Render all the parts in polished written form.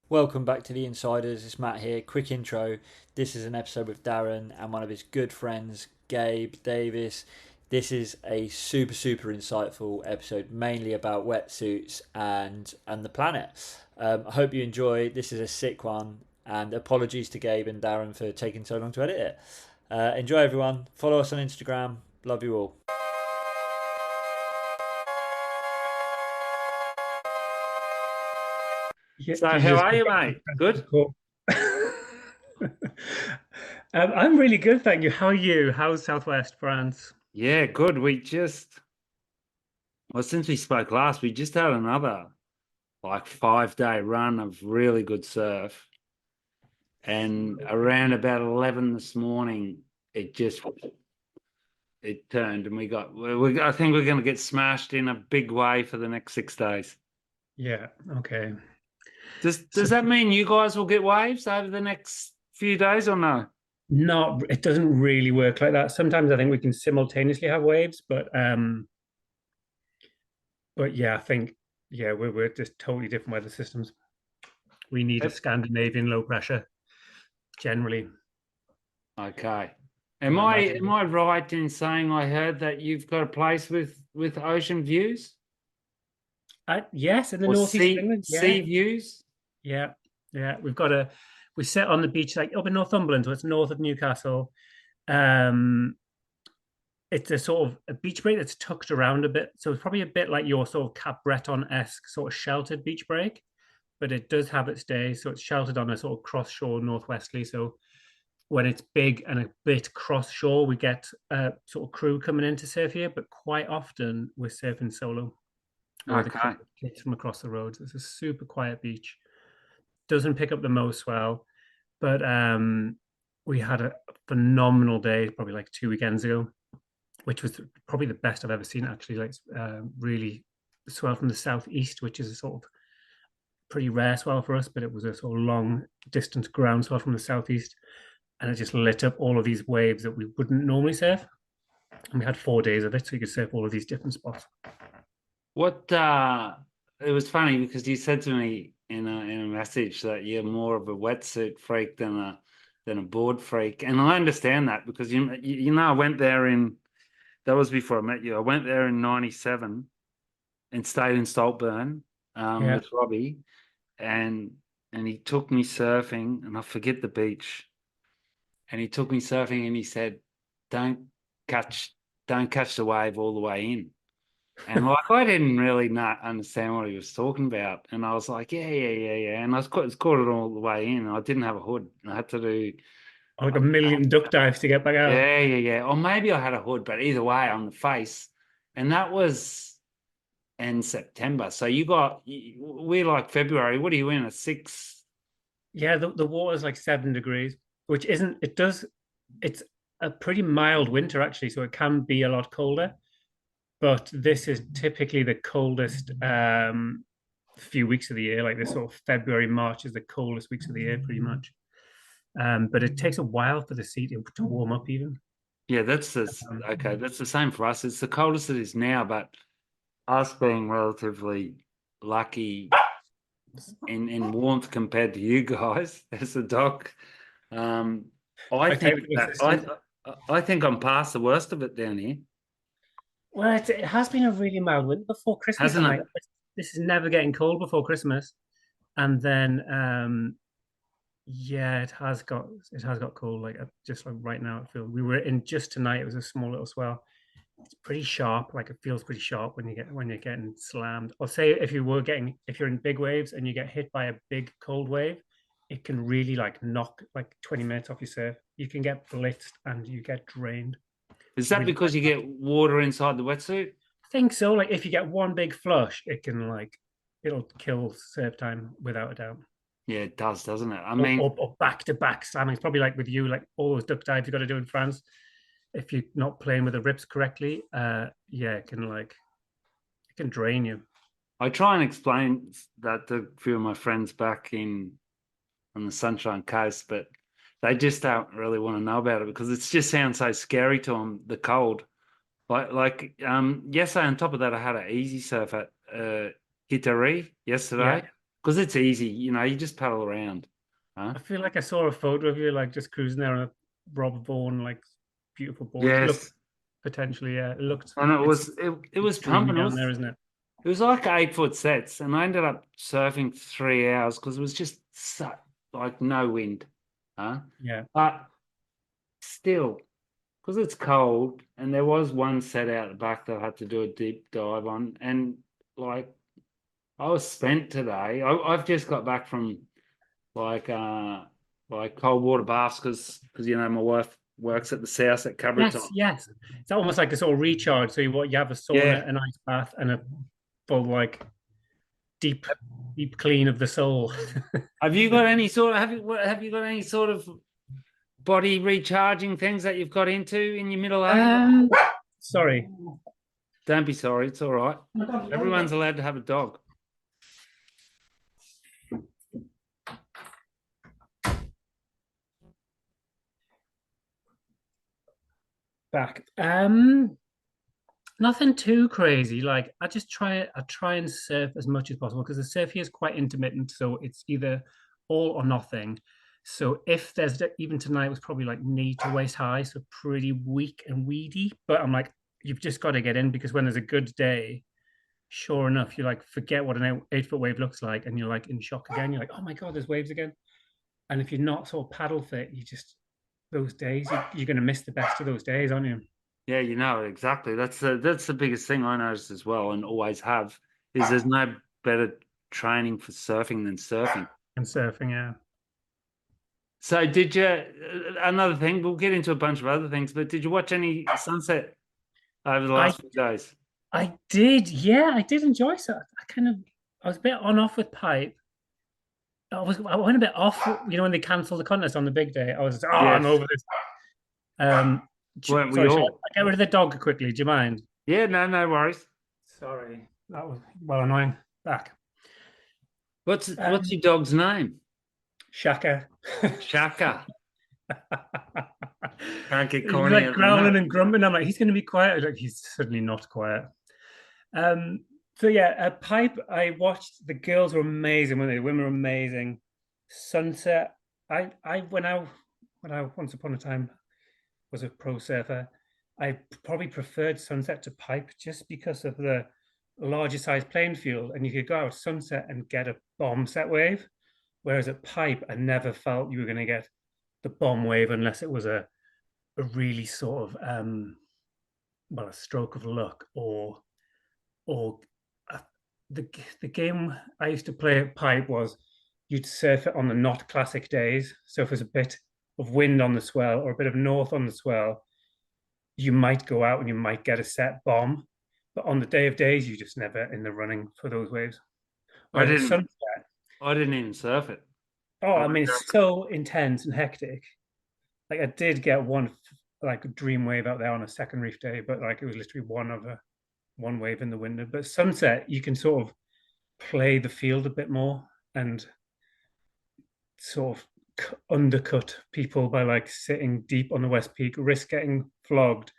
Welcome back to the Insiders. It's Matt here. Quick intro. This is an episode with Darren and one of his good friends, Gabe Davies. This is a super insightful episode, mainly about wetsuits and the planet. I hope you enjoy. This is a sick one, and apologies to Gabe and Darren for taking so long to edit it. Enjoy, everyone. Follow us on Instagram. Love you all. Yeah, So, did you how just are you, mate? Good. cool. I'm really good, thank you. How are you? How's Southwest France? Yeah, good. Since we spoke last, we just had another like 5-day run of really good surf. And around about 11 this morning, it turned and I think we're going to get smashed in a big way for the next 6 days. Yeah, okay. Does that mean you guys will get waves over the next few days or no? Not, it doesn't really work like that. Sometimes I think we can simultaneously have waves, but yeah, I think we're just totally different weather systems. We need a Yep. Scandinavian low pressure generally. Okay. And Am I I imagine am I right in saying I heard that you've got a place with ocean views yes, in the or northeast of sea England. sea views? Yeah, yeah. We sit on the beach like up in Northumberland, so it's north of Newcastle. Um, it's a sort of a beach break that's tucked around a bit. So it's probably a bit like your sort of Cap Breton-esque sort of sheltered beach break, but it does have its days. So it's sheltered on a sort of cross shore northwesterly. So when it's big and a bit cross shore, we get a sort of crew coming in to surf here, but quite often we're surfing solo or with a Okay. couple of kids from across the road. It's a super quiet beach. Doesn't pick up the most swell, but we had a phenomenal day probably like 2 weekends ago, which was probably the best I've ever seen. Actually, like really swell from the southeast, which is a sort of pretty rare swell for us, but it was a sort of long distance ground swell from the southeast, and it just lit up all of these waves that we wouldn't normally surf. And we had 4 days of it, so you could surf all of these different spots. What it was funny because you said to me in a message that you're more of a wetsuit freak than a board freak, and I understand that because I went there in that was before I met you. I went there in '97 and stayed in Saltburn Yeah, with Robbie, and he took me surfing, and I forget the beach, and he took me surfing, and he said, "Don't catch, don't catch the wave all the way in." And like I didn't really not understand what he was talking about, and I was like, yeah, and I was caught it all the way in. I didn't have a hood. I had to do, like a million duck dives to get back out. yeah. Or maybe I had a hood, but either way, on the face, and that was in September. So we're like February. What are you in, a 6? Yeah, the water's like 7 degrees, which isn't, it does, it's a pretty mild winter actually, so it can be a lot colder. But this is typically the coldest few weeks of the year. Like this sort of February, March is the coldest weeks of the year, pretty much. But it takes a while for the sea to warm up, even. Yeah, okay. That's the same for us. It's the coldest it is now, but us being relatively lucky in warmth compared to you guys as a doc. I Quite think tight with the that system. I think I'm past the worst of it down here, Well, it has been a really mild winter before Christmas. I'm hasn't like, it? this is never getting cold before Christmas, and then yeah, it has got cold. Like just like right now, it feels we were in just tonight. It was a small little swell. It's pretty sharp. Like it feels pretty sharp when you're getting slammed. Or say if you're in big waves and you get hit by a big cold wave, it can really like knock like 20 minutes off your surf. You can get blitzed and you get drained. Is It's that really quite because you bad. get water inside the wetsuit? I think so. Like if you get one big flush, it'll kill surf time without a doubt. Yeah, it does, doesn't it? I Or, mean, or back to back slamming. It's probably like with you, like all those duck dives you got to do in France. If you're not playing with the rips correctly, yeah, it can drain you. I try and explain that to a few of my friends back in on the Sunshine Coast, but they just don't really want to know about it because it just sounds so scary to them, the cold. Yesterday on top of that, I had an easy surf at Kitari Yeah, yesterday. because it's easy. You just paddle around. Huh? I feel like I saw a photo of you like just cruising there on a Robert Vaughan, like beautiful board. It looked Yes, potentially, yeah. It looked. and it It's was it was dreamy pumping. down there, isn't it? It was like 8 foot sets, and I ended up surfing 3 hours because it was just like no wind, huh? Yeah. But still, because it's cold, and there was one set out the back that I had to do a deep dive on, and like I was spent today. I've just got back from like cold water baths because my wife works at the south at Cabra. Yes. It's almost like a sort of recharge. So you have a Yeah. sauna, an ice bath, and a full like deep clean of the soul. Have you got any sort of have you got any sort of body recharging things that you've got into in your middle age? Sorry. Don't be sorry, it's all right. Everyone's allowed to have a dog. Back. Nothing too crazy. Like I try and surf as much as possible because the surf here is quite intermittent, so it's either all or nothing. So if there's even tonight was probably like knee to waist high, so pretty weak and weedy. But I'm like, you've just got to get in because when there's a good day, sure enough, you like forget what an 8 foot wave looks like, and you're like in shock again. You're like, oh my god, there's waves again. And if you're not sort of paddle fit, you just those days you're going to miss the best of those days, aren't you? Yeah, exactly. That's the biggest thing I noticed as well, and always have, is there's no better training for surfing than surfing. And surfing, yeah. So did you, another thing, we'll get into a bunch of other things, but did you watch any sunset over the last few days? I did, yeah, I did enjoy it. I was a bit on off with pipe. I went a bit off, when they cancelled the contest on the big day. I was just, I'm over this. Weren't we sorry, all? I get rid of the dog quickly. Do you mind? Yeah, no worries. Sorry, that was well annoying. Back. What's your dog's name? Shaka. Shaka. Can't get He's corny. like growling and grumbling. I'm like, he's going to be quiet. Like, he's certainly not quiet. So yeah, pipe. I watched. The girls were amazing. The women were amazing. Sunset. I when I once upon a time was a pro surfer, I probably preferred sunset to pipe just because of the larger size playing field, and you could go out sunset and get a bomb set wave, whereas at pipe, I never felt you were going to get the bomb wave unless it was a really sort of a stroke of luck or the game I used to play at pipe was you'd surf it on the not classic days. So if there's a bit of wind on the swell or a bit of north on the swell, you might go out and you might get a set bomb. But on the day of days, you're just never in the running for those waves. I didn't even surf it. Oh, I mean, it's so intense and hectic. Like I did get one like a dream wave out there on a second reef day, but like it was literally one wave in the window. But sunset, you can sort of play the field a bit more and sort of undercut people by like sitting deep on the West Peak, risk getting flogged,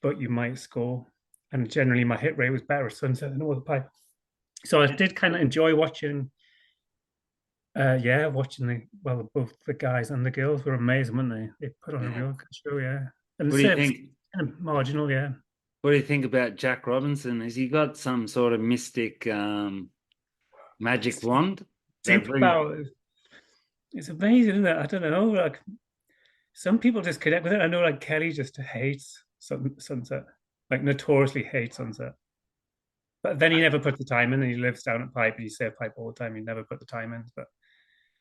but you might score. And generally, my hit rate was better at sunset than it was at pipe. So I did kind of enjoy watching. Watching both the guys and the girls were amazing, weren't they? They put on a real good show, yeah. And what do you think? Kind of marginal, yeah. What do you think about Jack Robinson? Has he got some sort of mystic magic wand? Superpowers. It's amazing, isn't it? I don't know. Like some people just connect with it. I know, like Kelly just hates sunset, like notoriously hates sunset. But then he never put the time in, and he lives down at pipe. And he said pipe all the time. He never put the time in, but.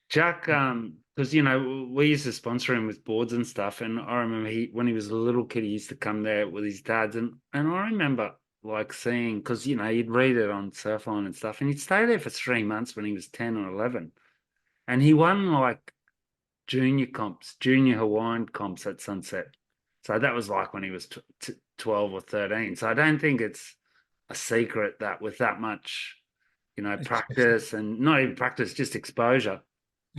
Jack, because we used to sponsor him with boards and stuff, and I remember when he was a little kid, he used to come there with his dads, and I remember like seeing, because he'd read it on Surfline and stuff, and he'd stay there for 3 months when he was 10 or 11, and he won like junior Hawaiian comps at Sunset, so that was like when he was 12 or 13. So I don't think it's a secret that with that much, practice and not even practice, just exposure.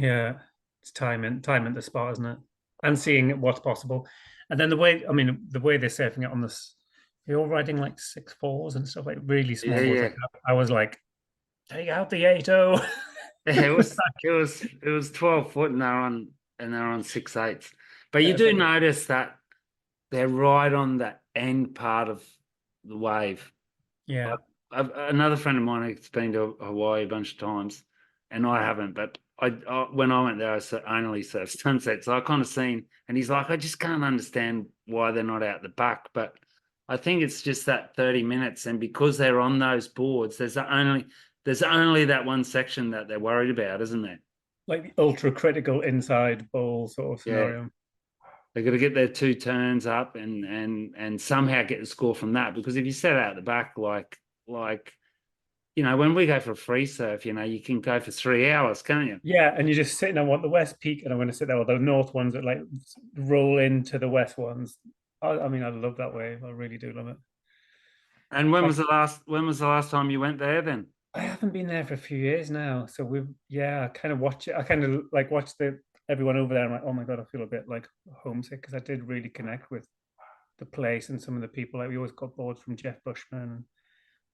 Yeah, it's time in the spot, isn't it? And seeing what's possible. And then the way they're surfing it on this, they're all riding like 6.4s and stuff, like really small boards. Yeah. Like I was like, take out the 8.0. Yeah, it was 12 foot and they're on 6/8. But you do notice that they're right on the end part of the wave. Yeah. Another friend of mine has been to Hawaii a bunch of times, and I haven't. But when I went there, I only surfed sunset, so I kind of seen. And he's like, I just can't understand why they're not out the back. But I think it's just that 30 minutes, and because they're on those boards, there's only that one section that they're worried about, isn't there? Like the ultra critical inside bowl sort of Yeah. scenario. They've got to get their 2 turns up and somehow get the score from that. Because if you set out the back like when we go for a free surf, you can go for 3 hours, can't you? Yeah, and you're just sitting. I want the west peak, and I'm going to sit there with the north ones that like roll into the west ones. I mean, I love that wave. I really do love it. And when was the last time you went there then? I haven't been there for a few years now, so I kind of watch it. I kind of like watch everyone over there. I'm like, oh my god, I feel a bit like homesick because I did really connect with the place and some of the people. Like we always got boards from Jeff Bushman.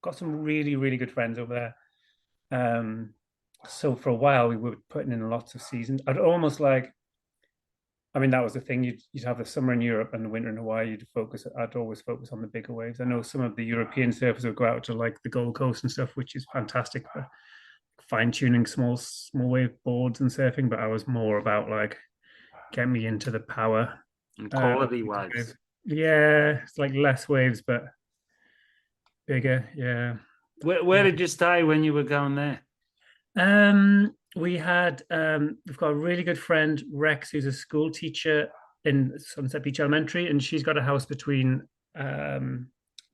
Got some really really good friends over there. So for a while we were putting in lots of seasons. I'd almost like, I mean, that was the thing. You'd have the summer in Europe and the winter in Hawaii. I'd always focus on the bigger waves. I know some of the European surfers would go out to like the Gold Coast and stuff, which is fantastic for fine tuning small wave boards and surfing. But I was more about like get me into the power and quality waves. Yeah, it's like less waves but bigger. Yeah. Where did you stay when you were going there? We've got a really good friend, Rex, who's a school teacher in Sunset Beach Elementary, and she's got a house between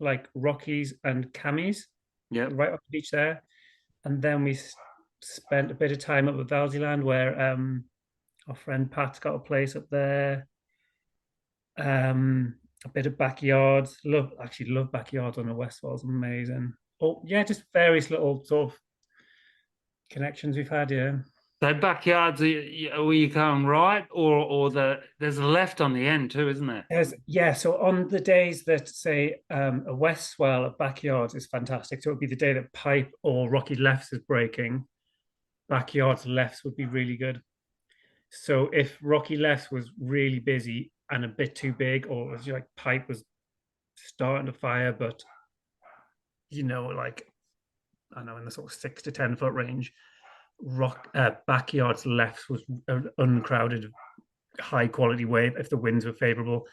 like Rockies and Camis, right off the beach there. And then we spent a bit of time up at Valseyland, where our friend Pat's got a place up there. A bit of backyards. Love backyards on the West Wall's amazing. Oh yeah, just various little sort of connections we've had. Yeah. So backyards, were you going right, or there's a left on the end too, isn't there? So on the days that say a west swell at backyards is fantastic. So it would be the day that pipe or rocky lefts is breaking. Backyards lefts would be really good. So if rocky lefts was really busy and a bit too big, or it was like pipe was starting to fire, but like I know in the sort of 6 to 10 foot range, backyards lefts was an uncrowded, high quality wave if the winds were favorable.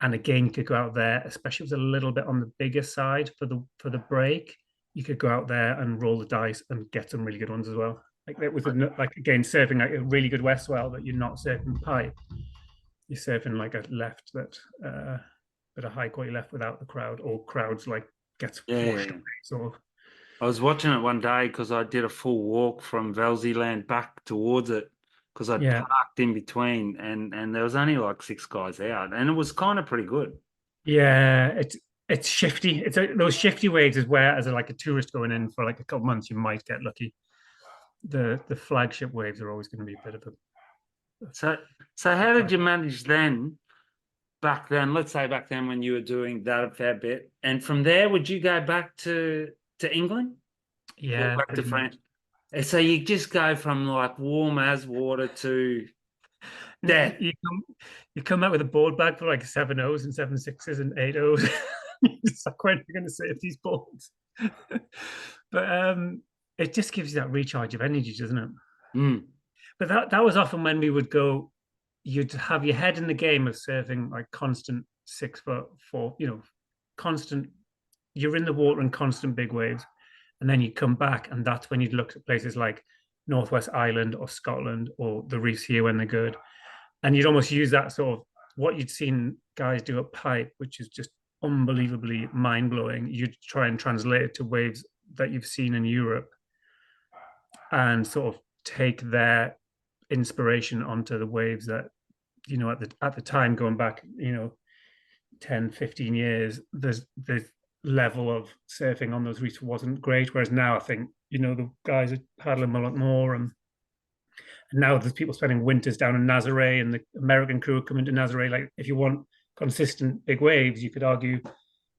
And again, you could go out there, especially if it was a little bit on the bigger side for the break. You could go out there and roll the dice and get some really good ones as well. Like it was like again surfing like a really good west swell, that you're not surfing pipe. You're surfing like a left that, but a high quality left without the crowd, or crowds like gets flushed away, sort of. I was watching it one day because I did a full walk from Valseyland back towards it because I parked in between, and there was only like 6 guys out, and it was kind of pretty good. Yeah, it's shifty. Those shifty waves is where, as a tourist going in for like a couple months, you might get lucky. The flagship waves are always going to be a bit of a. So how did you manage then? Back then, let's say back then when you were doing that a fair bit, and from there, would you go back to England? Yeah, back to France. So you just go from like warm as water to death. You come out with a board bag for like 7 O's and 7 6s and 8 O's. It's like, when are you going to save these boards? But it just gives you that recharge of energy, doesn't it? Mm. But that was often when we would go. You'd have your head in the game of surfing like constant 6 foot, 4, constant. You're in the water and constant big waves, and then you come back, and that's when you'd look at places like Northwest Ireland or Scotland or the reefs here when they're good, and you'd almost use that sort of what you'd seen guys do at pipe, which is just unbelievably mind-blowing. You'd try and translate it to waves that you've seen in Europe, and sort of take their inspiration onto the waves that at the time, going back 10 15 years, there's level of surfing on those reefs wasn't great, whereas now I think the guys are paddling a lot more, and now there's people spending winters down in Nazare, and the American crew are coming to Nazare. Like, if you want consistent big waves, you could argue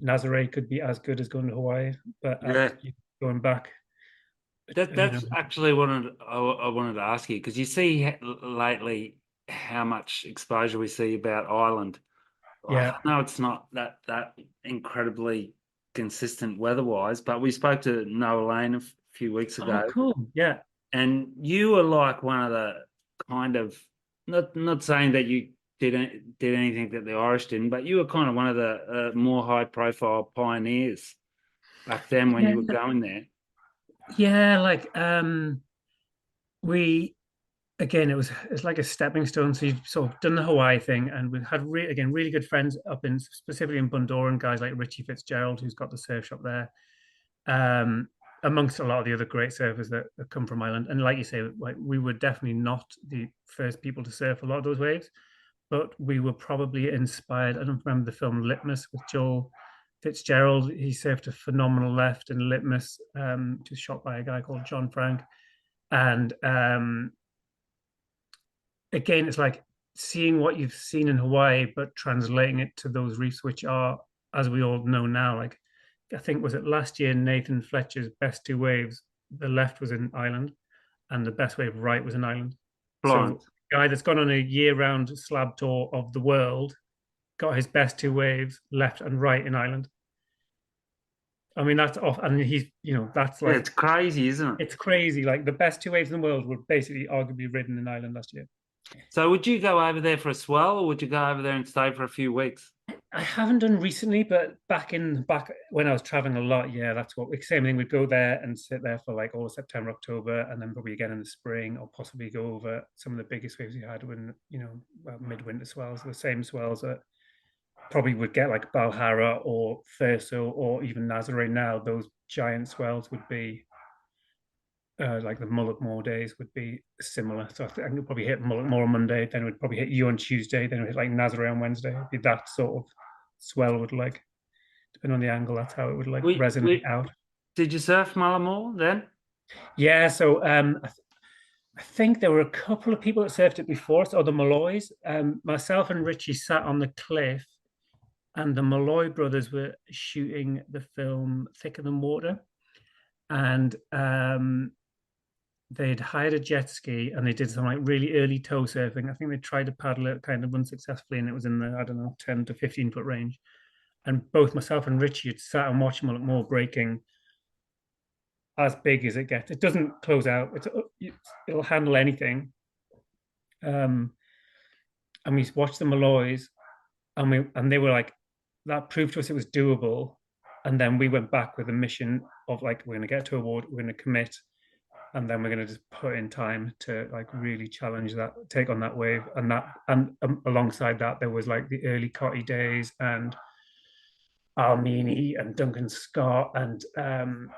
Nazare could be as good as going to Hawaii, but going back, That's actually what I wanted to ask you, because you see lately how much exposure we see about Ireland. Yeah. I know it's not that incredibly consistent weather-wise, but we spoke to Noah Lane a few weeks Oh, ago, cool. Yeah. and you were like one of the kind of, not saying that you did anything that the Irish didn't, but you were kind of one of the more high-profile pioneers back then when you were Yeah. going there. Yeah, like we again it's like a stepping stone. So you've sort of done the Hawaii thing, and we've had really good friends up in specifically in Bundoran, guys like Richie Fitzgerald, who's got the surf shop there. Um, amongst a lot of the other great surfers that come from Ireland. And like you say, like we were definitely not the first people to surf a lot of those waves, but we were probably inspired. I don't remember the film Litmus with Joel Fitzgerald. He surfed a phenomenal left in Litmus, just shot by a guy called John Frank. And again, it's like seeing what you've seen in Hawaii, but translating it to those reefs, which are, as we all know now, like I think was it last year, Nathan Fletcher's best two waves, the left was in Ireland and the best wave right was in Ireland. Blind. So guy that's gone on a year-round slab tour of the world got his best two waves left and right in Ireland. I mean, that's off, and he's, that's Yeah, like, it's crazy, isn't it? it's crazy. Like the best two waves in the world were basically arguably ridden in Ireland last year. So would you go over there for a swell, or would you go over there and stay for a few weeks? I haven't done recently, but back when I was traveling a lot, yeah, that's what same thing. We'd go there and sit there for like all September, October, and then probably again in the spring, or possibly go over some of the biggest waves we had when midwinter swells, the same swells that probably would get like Balhara or Thurso or even Nazare now. Those giant swells would be like the Mullockmore days would be similar. So I think I could probably hit Mullockmore on Monday, then we'd probably hit you on Tuesday, then we'd hit like Nazare on Wednesday. It'd be that sort of swell would like, depending on the angle, that's how it would like resonate out. Did you surf Mullamore then? Yeah, so I think there were a couple of people that surfed it before us, or the Malloys. Myself and Richie sat on the cliff, and the Malloy brothers were shooting the film Thicker Than Water, and they'd hired a jet ski and they did some like really early tow surfing. I think they tried to paddle it kind of unsuccessfully, and it was in the, I don't know, 10 to 15 foot range. And both myself and Richie had sat and watched Mullockmore breaking as big as it gets. It doesn't close out. It'll handle anything. And we watched the Malloys, and they were like, that proved to us it was doable. And then we went back with a mission of like, we're going to get to a award, we're going to commit, and then we're going to just put in time to like really challenge that, take on that wave. And alongside that, there was like the early Cotty days and Al Meany and Duncan Scott and I'm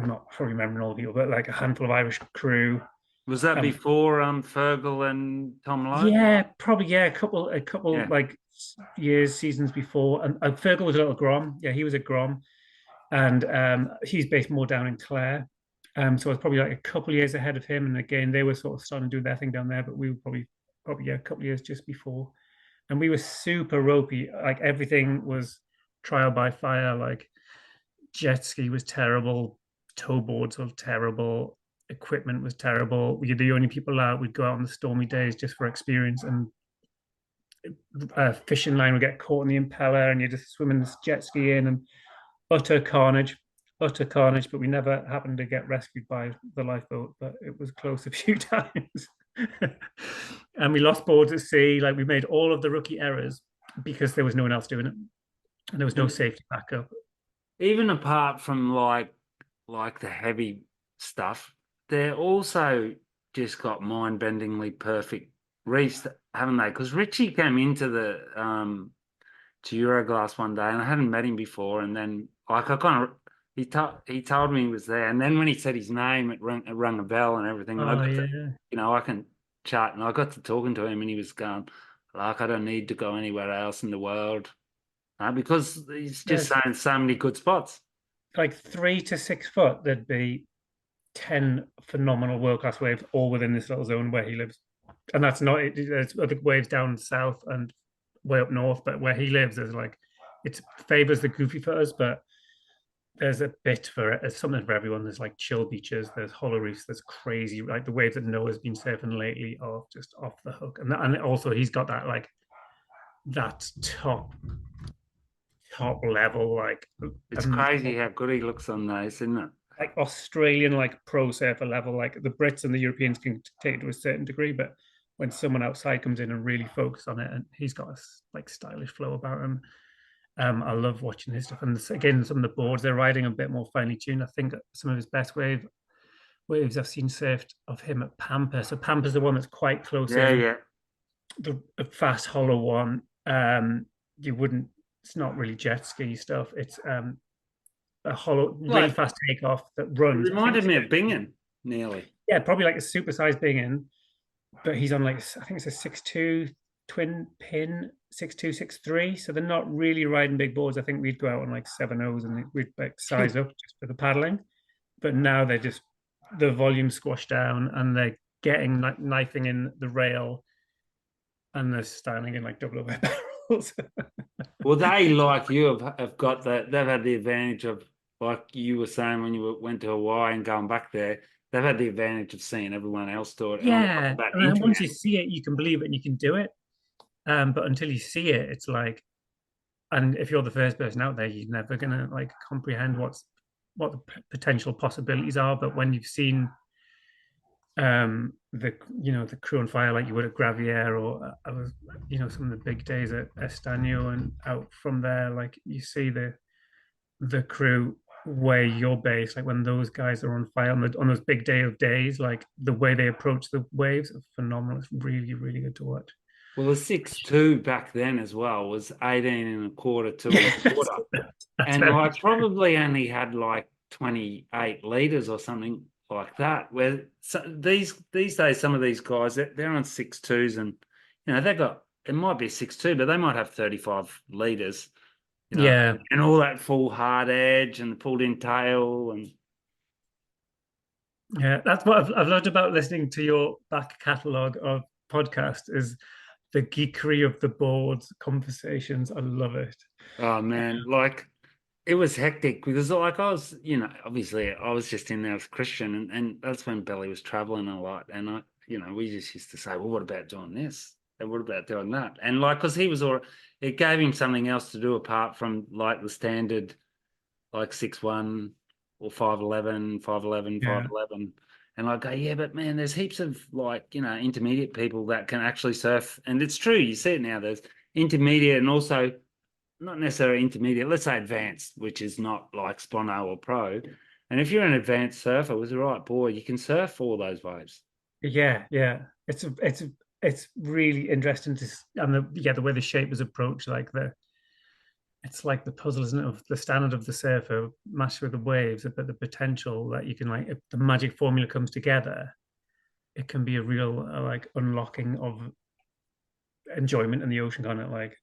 not probably remembering all the people, but like a handful of Irish crew. Was that before Fergal and Tom Lowe? Yeah, probably, yeah, a couple like seasons before. And Fergal was a little Grom. Yeah, he was a Grom. And he's based more down in Clare. So I was probably like a couple of years ahead of him. And again, they were sort of starting to do their thing down there, but we were probably a couple of years just before. And we were super ropey. Like everything was trial by fire. Like jet ski was terrible, tow boards were terrible, equipment was terrible. We were the only people out. We'd go out on the stormy days just for experience, and a fishing line would get caught in the impeller, and you just swim in this jet ski in, and utter carnage. But we never happened to get rescued by the lifeboat, but it was close a few times. And we lost boards at sea. Like we made all of the rookie errors because there was no one else doing it, and there was no safety backup. Even apart from like the heavy stuff, they're also just got mind-bendingly perfect reefs, haven't they? Because Richie came into the to Euroglass one day, and I hadn't met him before, and then like I kind of he told me he was there, and then when he said his name, it rang a bell and everything. And I can chat, and I got to talking to him, and he was going like, I don't need to go anywhere else in the world, because he's just saying so many good spots. Like 3 to 6 foot, there'd be 10 phenomenal world-class waves all within this little zone where he lives. And that's not it. There's other waves down south and way up north, but where he lives, there's like, it favors the goofy footers, but there's a bit for it. There's something for everyone. There's like chill beaches. There's hollow reefs. There's crazy, like the waves that Noah's been surfing lately are just off the hook. And also he's got that like that top level It's um, crazy how good he looks on those, isn't it? like Australian like pro surfer level. Like the Brits and the Europeans can take it to a certain degree, but when someone outside comes in and really focus on it, and he's got a like stylish flow about him. I love watching his stuff, and again, some of the boards they're riding a bit more finely tuned. I think some of his best waves I've seen surfed of him at Pampa. So Pampa's the one that's quite close Yeah, in. yeah. The fast hollow one, you wouldn't. It's not really jet ski stuff. It's a hollow, really Like, fast takeoff that it runs. reminded me of Bingen, nearly. Yeah, probably like a supersized Bingen, but he's on like I think it's a 6'2" twin pin, 6'2", 6'3". So they're not really riding big boards. I think we'd go out on like 7.0s and we'd like size up just for the paddling. But now they're just the volume squashed down and they're getting like knifing in the rail and they're standing in like double over barrels. Well, they, like you, have got that. They've had the advantage of, like you were saying when you went to Hawaii and going back there, they've had the advantage of seeing everyone else do it. And on top Yeah, of that, and then once internet. you see it, you can believe it and you can do it. But until you see it, it's like, and if you're the first person out there, you're never gonna like comprehend what the potential possibilities are. But when you've seen the crew on fire like you would at Gravier or I was some of the big days at Estanio and out from there, like you see the crew where you're based, like when those guys are on fire on those big day of days, like the way they approach the waves are phenomenal. It's really, really good to watch. Well, the 6'2" back then as well was 18 and a quarter, 2 and a quarter. That's And very like true. probably only had like 28 liters or something like that. Where these days, some of these guys they're on 6'2s, and they got it might be 6'2", but they might have 35 liters, Yeah, and all that full hard edge and the pulled in tail and yeah, that's what I've loved about listening to your back catalogue of podcast is the geekery of the boards conversations. I love it. oh man, like it was hectic because like I was, obviously I was just in there as a Christian, and that's when Belly was traveling a lot, and we just used to say, well, what about doing this? And what about doing that? And like, because he was all, it gave him something else to do apart from like the standard, like 6'1" or 5'11", 5'11", Yeah, 5'11". And I go, yeah, but man, there's heaps of like, intermediate people that can actually surf. And it's true, you see it now, there's intermediate and also not necessarily intermediate, let's say advanced, which is not like Spono or pro. And if you're an advanced surfer with the right board, you can surf all those waves. yeah. It's really interesting and the way the shape is approached, like it's like the puzzle, isn't it, of the standard of the surfer matched with the waves, but the potential that you can like if the magic formula comes together, it can be a real like unlocking of enjoyment in the ocean, kind of like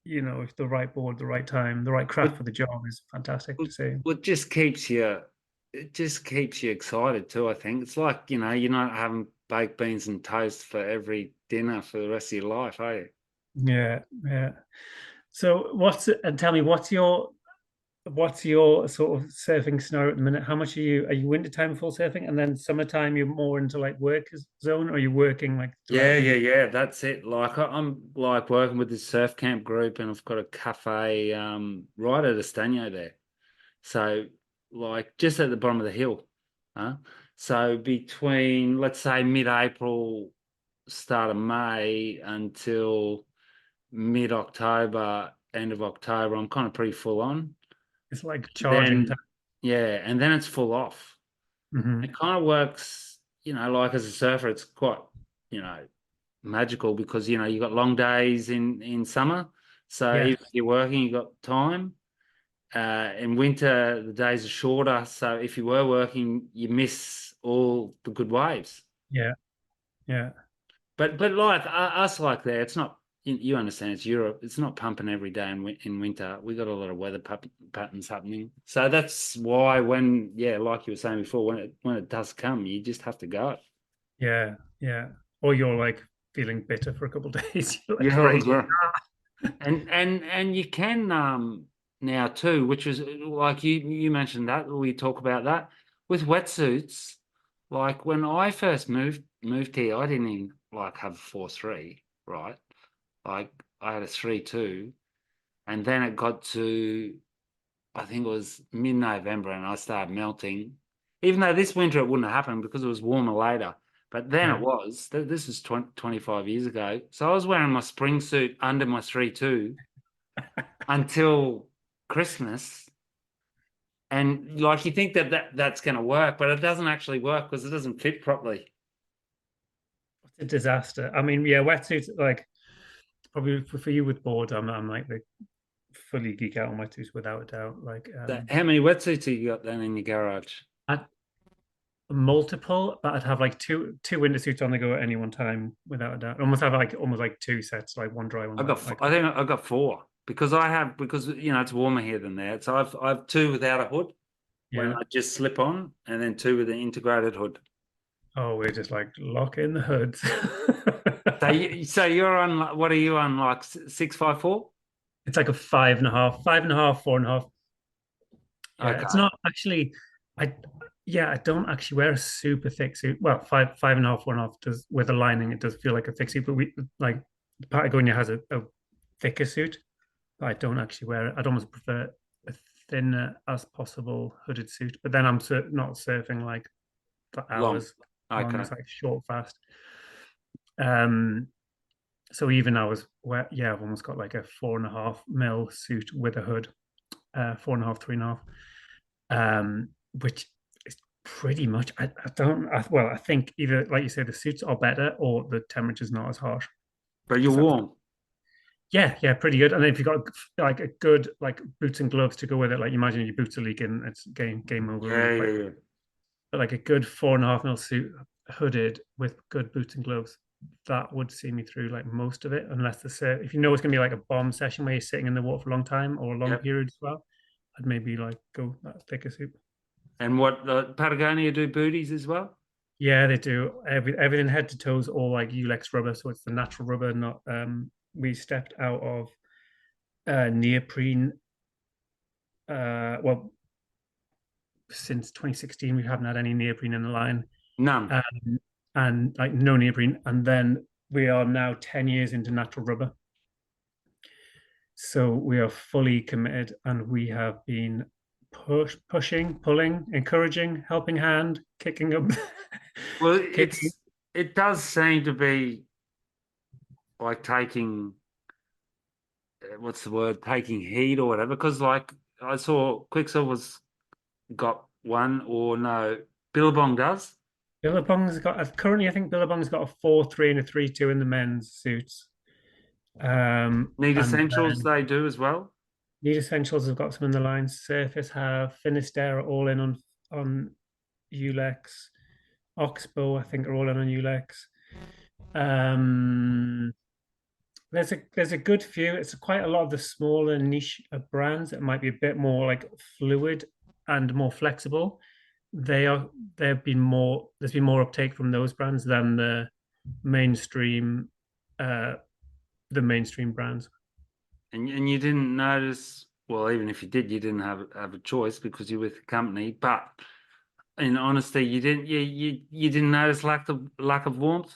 if the right board, the right time, the right But craft for the job is fantastic to see. it just keeps you excited too, I think. It's like, you're not having baked beans and toast for every dinner for the rest of your life, are you? Yeah. So and tell me what's your sort of surfing scenario at the minute? How much are you wintertime full surfing and then summertime you're more into like work zone, or are you working like Yeah, throughout the yeah, year? yeah. That's it. Like I'm like working with this surf camp group, and I've got a cafe right at Estanio there. So like just at the bottom of the hill. Huh? So between let's say mid-April, start of May until mid-October, end of October, I'm kind of pretty full on. It's like charging time. Then yeah, and then it's full off. It Hmm. kind of works, like as a surfer, it's quite, you know, magical because you got long days in summer, so Yeah, if you're working, you got time. In winter, the days are shorter, so if you were working, you miss all the good waves. yeah, yeah, But like us, like there, it's not. You understand? It's Europe. It's not pumping every day in winter. We got a lot of weather patterns happening, so that's why when like you were saying before, when it does come, you just have to go. yeah. Or you're like feeling bitter for a couple of days. You're like Yeah, ready. yeah. And you can now too, which is like you mentioned that we talk about that with wetsuits. Like when I first moved here, I didn't even like have a 4.3, right? Like I had a 3.2, and then it got to, I think it was mid-November, and I started melting. Even though this winter it wouldn't have happened because it was warmer later, but then Yeah. it was. This was 25 years ago. So I was wearing my spring suit under my 3.2 until Christmas. And like you think that's going to work, but it doesn't actually work because it doesn't fit properly. It's a disaster. I mean, yeah, wetsuits, like probably for you with boards, I'm like the fully geek out on wetsuits without a doubt. Like How many wetsuits have you got then in your garage? I'd, multiple, but I'd have like two winter suits on the go at any one time without a doubt. Almost have like almost like two sets, like one dry, one I wet. got, Like, I think I got 4 because it's warmer here than there. So I have 2 without a hood when yeah. I just slip on, and then 2 with the integrated hood. Oh, we're just like lock in the hoods. So you're on, what are you on, like 654? It's like a 5.5, 5.5, 4.5. Yeah, it's Okay. not actually. I yeah, I don't actually wear a super thick suit. Well, 5.5, 4.5 does with a lining. It does feel like a thick suit, but we like Patagonia has a thicker suit. But I don't actually wear it. I'd almost prefer a thinner as possible hooded suit. But then I'm not surfing like for Long. hours long. Okay. It's like short, fast. Um, so even I was yeah, I've almost got like a 4.5 mil suit with a hood, 4.5, 3.5, which is pretty much. I don't. Well, I think either like you say, the suits are better or the temperature's not as harsh. But you're 'Cause that's, warm. yeah, pretty good. And then if you've got like a good like boots and gloves to go with it, like imagine your boots are leaking, it's game over Yeah, really quick. yeah, yeah. But like a good 4.5 mil suit hooded with good boots and gloves, that would see me through like most of it, unless if you know it's gonna be like a bomb session where you're sitting in the water for a long time or a long Yep. period as well, I'd maybe like go that thicker suit. And what, Patagonia do booties as well? Yeah, they do everything head to toes, all like Ulex rubber, so it's the natural rubber. Not we stepped out of neoprene. Well, since 2016, we haven't had any neoprene in the line. None. And like no neoprene. And then we are now 10 years into natural rubber. So we are fully committed and we have been pushing, pulling, encouraging, helping hand, kicking up. Well, kicking. it does seem to be like taking, what's the word, taking heat or whatever. Because like I saw Quiksilver's got one, or no, Billabong does. Billabong's got currently, I think Billabong's got a 4.3 and a 3.2 in the men's suits. Need And Essentials then they do as well. Need Essentials have got some in the line. Surface have Finisterre all in on Ulex. Oxbow, I think, are all in on Ulex. There's a good few. It's quite a lot of the smaller niche brands that might be a bit more like fluid and more flexible. They've been more. There's been more uptake from those brands than mainstream uh the mainstream brands. And you didn't notice, well, even if you did, you didn't have a choice because you're with the company. But in honesty, you didn't notice lack of warmth.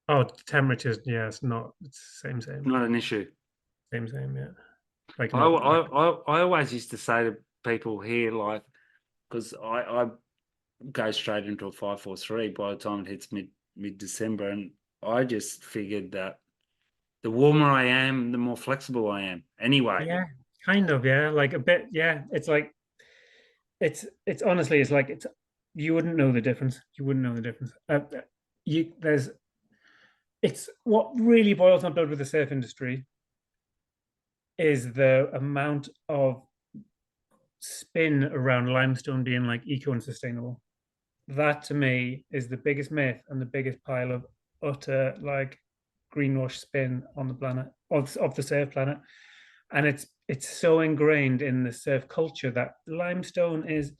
Oh, temperatures, yeah, it's same, Not an issue. yeah. Like I not like I always used to say to people here, like, because I go straight into a 5.43 by the time it hits mid December, and I just figured that the warmer I am, the more flexible I am. Anyway, yeah, kind of, yeah, like a bit, yeah. It's like it's honestly, it's like it's you wouldn't know the difference. You wouldn't know the difference. You there's it's what really boils down blood with the surf industry is the amount of spin around limestone being like eco and sustainable. That to me is the biggest myth and the biggest pile of utter like greenwash spin on the planet of the surf planet. And it's so ingrained in the surf culture that limestone is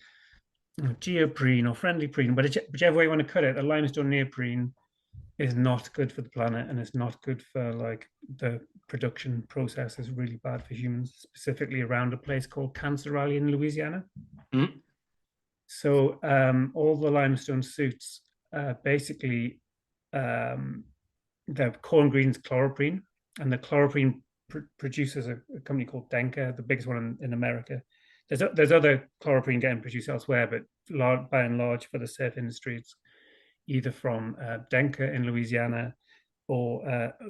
geoprene or friendly prene, but whichever way you want to cut it, the limestone neoprene is not good for the planet, and it's not good for like the production process is really bad for humans, specifically around a place called Cancer Valley in Louisiana. Mm. So all the limestone suits basically the core ingredient is chloroprene, and the chloroprene produces a company called Denka, the biggest one in America. There's other chloroprene getting produced elsewhere, but by and large for the surf industry, it's either from Denka in Louisiana or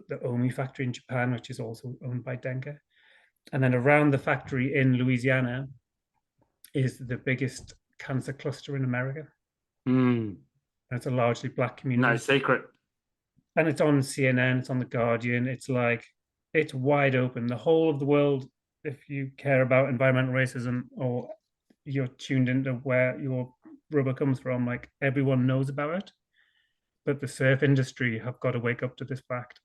the Omi factory in Japan, which is also owned by Denka. And then around the factory in Louisiana is the biggest cancer cluster in America. Mm. And it's a largely black community. No secret. And it's on CNN, it's on The Guardian. It's like, it's wide open. The whole of the world, if you care about environmental racism or you're tuned into where your rubber comes from, like everyone knows about it. But the surf industry have got to wake up to this fact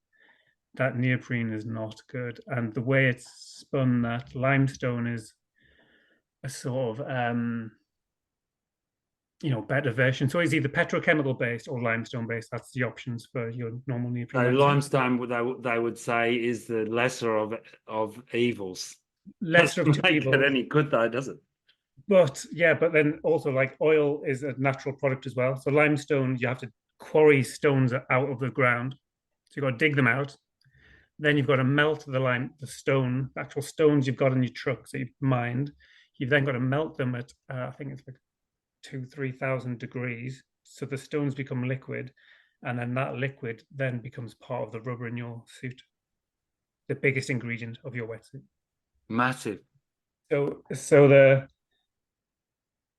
that neoprene is not good. And the way it's spun, that limestone is a sort of better version. So it's either petrochemical based or limestone based. That's the options for your normal neoprene. So limestone, they would say, is the lesser of evils. Lesser of two make evils. it any good though, does it? But yeah, but then also like oil is a natural product as well. So limestone, you have to quarry stones out of the ground. So you've got to dig them out. Then you've got to melt the stone, the actual stones you've got in your trucks that you've mined. You've then got to melt them at I think it's like 2,000-3,000 degrees, so the stones become liquid, and then that liquid then becomes part of the rubber in your suit, the biggest ingredient of your wetsuit. Massive. So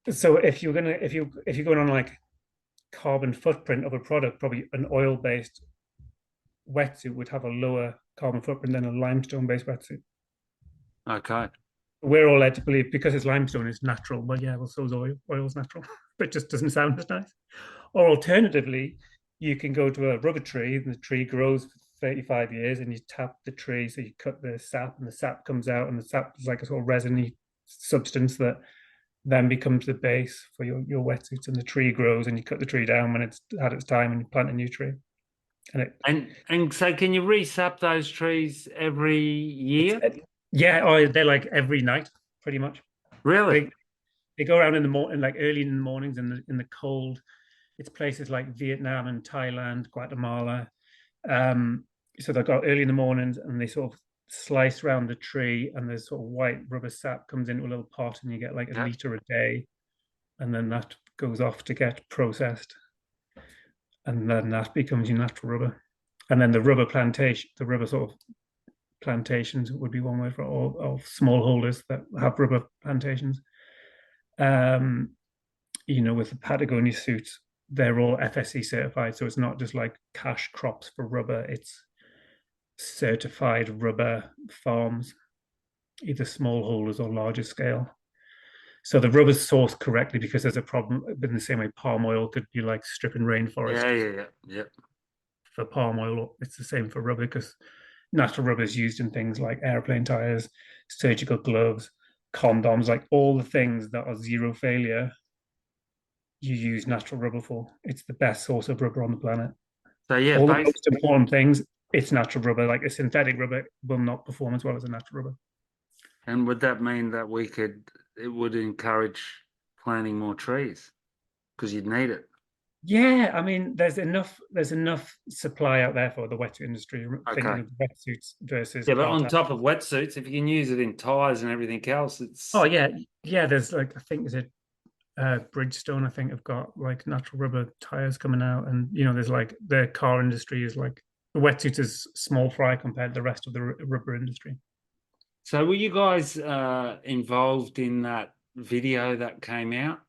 if you're going on like carbon footprint of a product, probably an oil-based wetsuit would have a lower carbon footprint than a limestone-based wetsuit. Okay. We're all led to believe because it's limestone, it's natural. But yeah, well, so is oil. Oil's natural, but it just doesn't sound as nice. Or alternatively, you can go to a rubber tree and the tree grows for 35 years and you tap the tree. So you cut the sap and the sap comes out, and the sap is like a sort of resiny substance that then becomes the base for your wetsuits. And the tree grows and you cut the tree down when it's had its time and you plant a new tree. And so can you resap those trees every year? Yeah, they're like every night, pretty much. Really? They go around in the morning, like early in the mornings in the cold. It's places like Vietnam and Thailand, Guatemala. So they go early in the mornings and they sort of slice around the tree, and there's sort of white rubber sap comes into a little pot, and you get like a liter a day, and then that goes off to get processed, and then that becomes your natural rubber. And then the rubber sort of plantations would be one word for all smallholders that have rubber plantations. With the Patagonia suits, they're all FSC certified, so it's not just like cash crops for rubber. It's certified rubber farms, either smallholders or larger scale. So the rubber's sourced correctly because there's a problem. In the same way, palm oil could be like stripping rainforest. Yeah. For palm oil, it's the same for rubber because natural rubber is used in things like airplane tires, surgical gloves, condoms, like all the things that are zero failure. You use natural rubber for. It's the best source of rubber on the planet. So yeah, all the most important things, it's natural rubber. Like a synthetic rubber will not perform as well as a natural rubber. And would that mean that it would encourage planting more trees because you'd need it? Yeah, I mean, there's enough supply out there for the wetsuit industry. Okay. Thinking of wetsuits versus but on top of wetsuits, if you can use it in tires and everything else, it's There's like, I think there's Bridgestone, I think, have got like natural rubber tires coming out, and there's like the car industry is like the wetsuit is small fry compared to the rest of the rubber industry. So were you guys involved in that video that came out?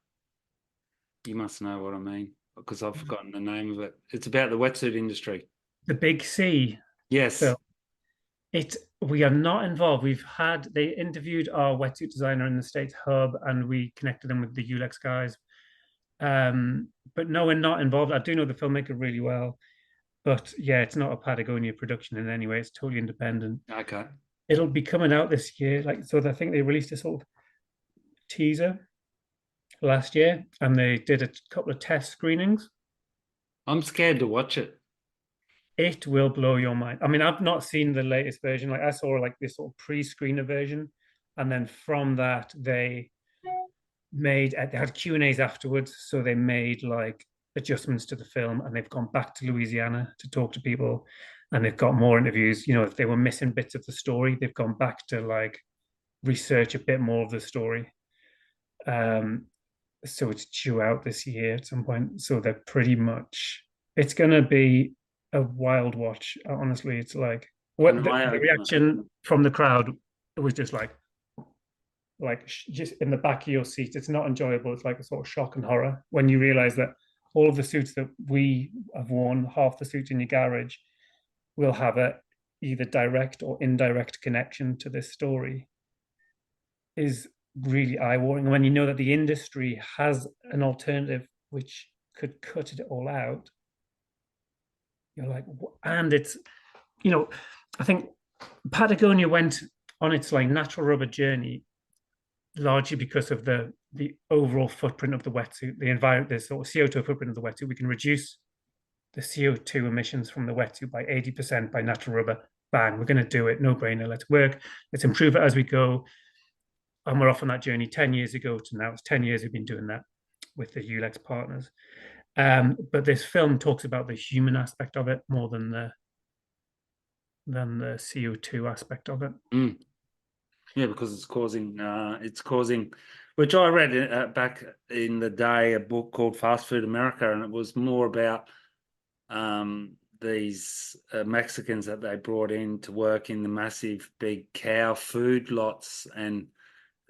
You must know what I mean because I've forgotten the name of it. It's about the wetsuit industry. The Big C. Yes. So we are not involved. They interviewed our wetsuit designer in the States hub, and we connected them with the Ulex guys. But no, we're not involved. I do know the filmmaker really well, but yeah, it's not a Patagonia production in any way. It's totally independent. Okay. It'll be coming out this year. So I think they released a sort of teaser last year, and they did a couple of test screenings. I'm scared to watch it. It will blow your mind. I mean, I've not seen the latest version. Like I saw like this sort of pre-screener version, and then from that they had Q&As afterwards, so they made like adjustments to the film, and they've gone back to Louisiana to talk to people, and they've got more interviews. You know, if they were missing bits of the story, they've gone back to like research a bit more of the story. So it's due out this year at some point. So they're pretty much, it's gonna be a wild watch. Honestly, it's like what the reaction from the crowd was just like just in the back of your seat. It's not enjoyable. It's like a sort of shock and horror when you realize that all of the suits that we have worn, half the suits in your garage, will have a either direct or indirect connection to this story is really eye-watering. When you know that the industry has an alternative which could cut it all out, you're like, and it's, you know, I think Patagonia went on its like natural rubber journey largely because of the overall footprint of the wetsuit, the environment, the sort of CO2 footprint of the wetsuit. We can reduce the CO2 emissions from the wetsuit by 80% by natural rubber. Bang, we're going to do it. No brainer. Let's work. Let's improve it as we go. And we're off on that journey 10 years ago to now. It's 10 years we've been doing that with the ULEX partners. But this film talks about the human aspect of it more than the CO2 aspect of it. Mm. Yeah, because it's causing, which I read back in the day, a book called Fast Food America, and it was more about these Mexicans that they brought in to work in the massive big cow food lots, and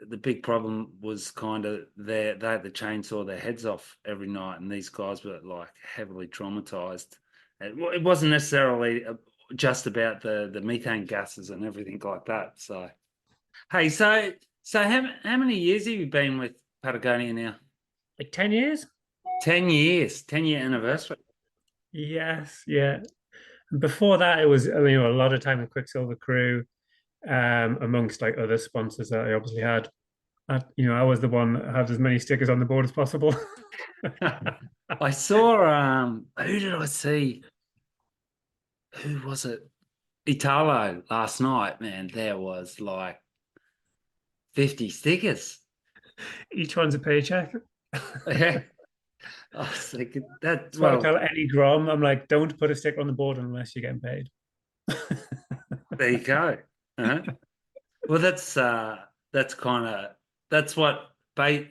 the big problem was kind of they had to chainsaw their heads off every night, and these guys were like heavily traumatized. It wasn't necessarily just about the methane gases and everything like that. So, hey, so how many years have you been with Patagonia now? Like 10 years? 10 years, 10-year anniversary. Yes, yeah. Before that, it was, I mean, a lot of time with Quiksilver crew, amongst like other sponsors that I obviously had. I was the one that had as many stickers on the board as possible. I saw, who did I see? Who was it? Italo last night, man. There was like 50 stickers. Each one's a paycheck. Yeah. I was thinking that. That's why I tell any Grom, I'm like, don't put a sticker on the board unless you're getting paid. There you go. Uh-huh. Well, that's what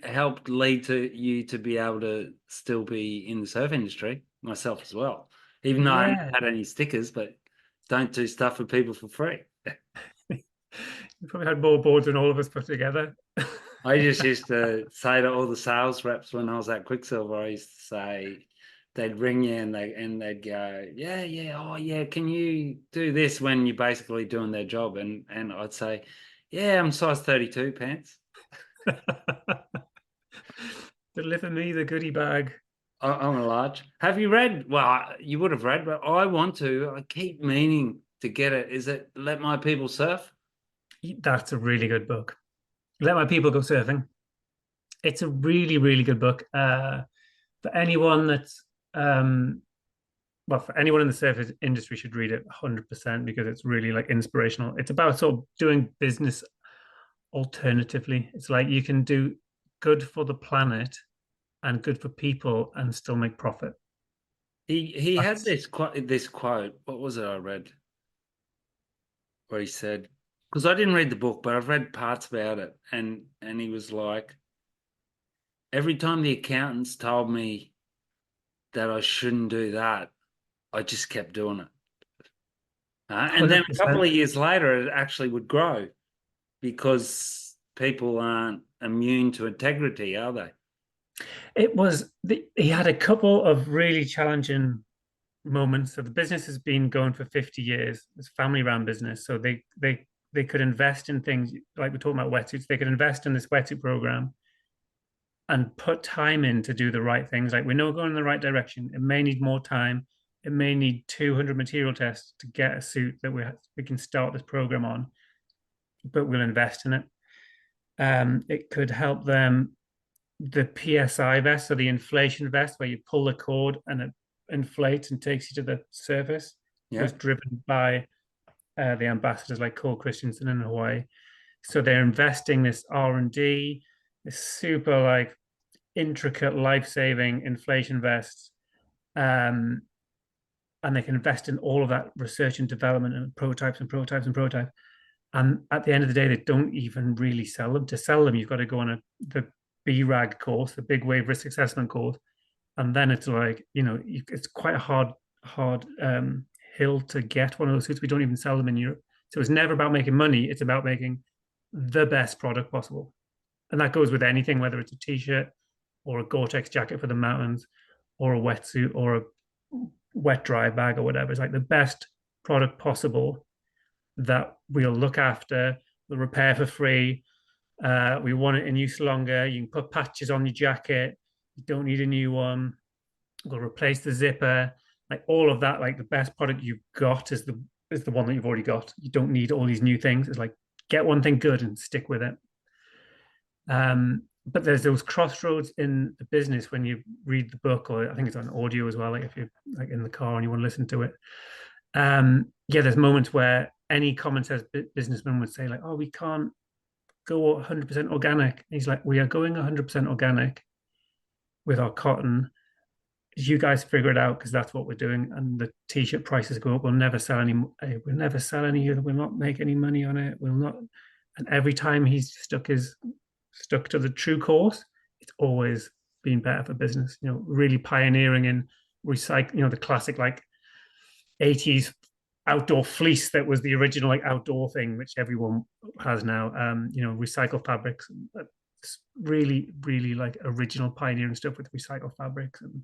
helped lead to you to be able to still be in the surf industry, myself as well. Even though I haven't had any stickers, but don't do stuff for people for free. You probably had more boards than all of us put together. I just used to say to all the sales reps when I was at Quiksilver, I used to say, they'd ring you and they'd go, yeah, oh yeah, can you do this when you're basically doing their job? And I'd say, yeah, I'm size 32 pants. Deliver me the goodie bag. I'm a large. Have you read? Well, you would have read, but I want to. I keep meaning to get it. Is it Let My People Surf? That's a really good book. Let My People Go Surfing. It's a really, really good book. For anyone that's, for anyone in the surf industry should read it 100% because it's really like inspirational. It's about sort of doing business alternatively. It's like you can do good for the planet and good for people and still make profit. He had this quote. What was it I read? Where he said, because I didn't read the book, but I've read parts about it, and he was like, every time the accountants told me that I shouldn't do that, I just kept doing it. And then a couple of years later, it actually would grow because people aren't immune to integrity, are they? He had a couple of really challenging moments. So the business has been going for 50 years. It's a family-run business. So they could invest in things like we're talking about wetsuits. They could invest in this wetsuit program and put time in to do the right things. Like we know we're going in the right direction. It may need more time. It may need 200 material tests to get a suit that we can start this program on, but we'll invest in it. It could help them. The PSI vest, so the inflation vest, where you pull the cord and it inflates and takes you to the surface. was driven by the ambassadors like Cole Christensen in Hawaii. So they're investing this R&D, this super like intricate life-saving inflation vests, and they can invest in all of that research and development and prototypes and prototypes and prototypes. And at the end of the day, they don't even really sell them. To sell them, you've got to go on the BRAG course, the Big Wave Risk Assessment course, and then it's like, it's quite a hard hill to get one of those suits. We don't even sell them in Europe. So it's never about making money. It's about making the best product possible. And that goes with anything, whether it's a t-shirt or a Gore-Tex jacket for the mountains or a wetsuit or a wet dry bag or whatever. It's like the best product possible that we'll look after, we'll repair for free. We want it in use longer. You can put patches on your jacket. You don't need a new one. We'll replace the zipper. Like all of that, like the best product you've got is the one that you've already got. You don't need all these new things. It's like get one thing good and stick with it. But there's those crossroads in the business when you read the book, or I think it's on audio as well, like if you're like in the car and you want to listen to it. There's moments where any common sense businessman would say like, oh, we can't go 100% organic. And he's like, we are going 100% organic with our cotton. You guys figure it out because that's what we're doing. And the t-shirt prices go up. We'll never sell any. We'll never sell any. We'll not make any money on it. We'll not. And every time he's stuck to the true course, it's always been better for business. Really pioneering in recycle. The classic like 80s outdoor fleece that was the original like outdoor thing, which everyone has now. Recycled fabrics. It's really, really like original pioneering stuff with recycled fabrics and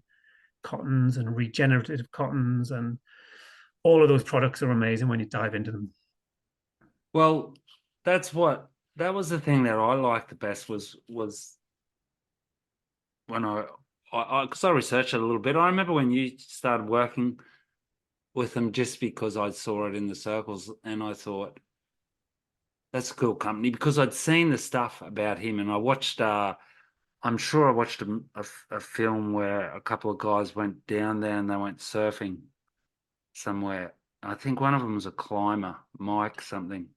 cottons and regenerative cottons, and all of those products are amazing when you dive into them. Well, that was the thing that I liked the best was when I because I researched it a little bit. I remember when you started working with them just because I saw it in the circles and I thought that's a cool company because I'd seen the stuff about him and I watched I'm sure I watched a film where a couple of guys went down there and they went surfing somewhere. I think one of them was a climber, Mike something.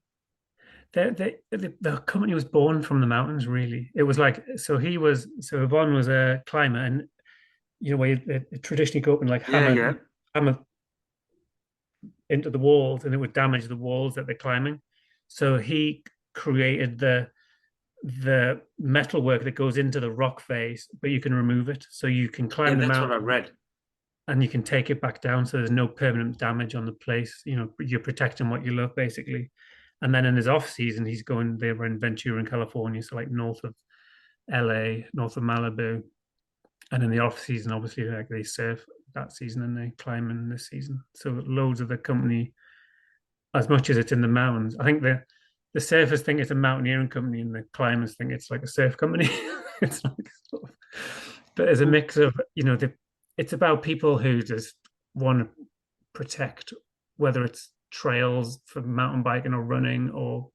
The company was born from the mountains, really. It was like, so Yvonne was a climber, and where you traditionally go up and like hammer into the walls, and it would damage the walls that they're climbing. So he created the metalwork that goes into the rock face, but you can remove it, so you can climb the mountain. That's what I read. And you can take it back down, so there's no permanent damage on the place. You're protecting what you love, basically. And then in his off season, they were in Ventura in California, so like north of LA, north of Malibu. And in the off season, obviously, like they surf that season and they climb in this season. So loads of the company, as much as it's in the mountains, I think the surfers think it's a mountaineering company and the climbers think it's like a surf company. It's like but there's a mix of, it's about people who just want to protect, whether it's trails for mountain biking or running or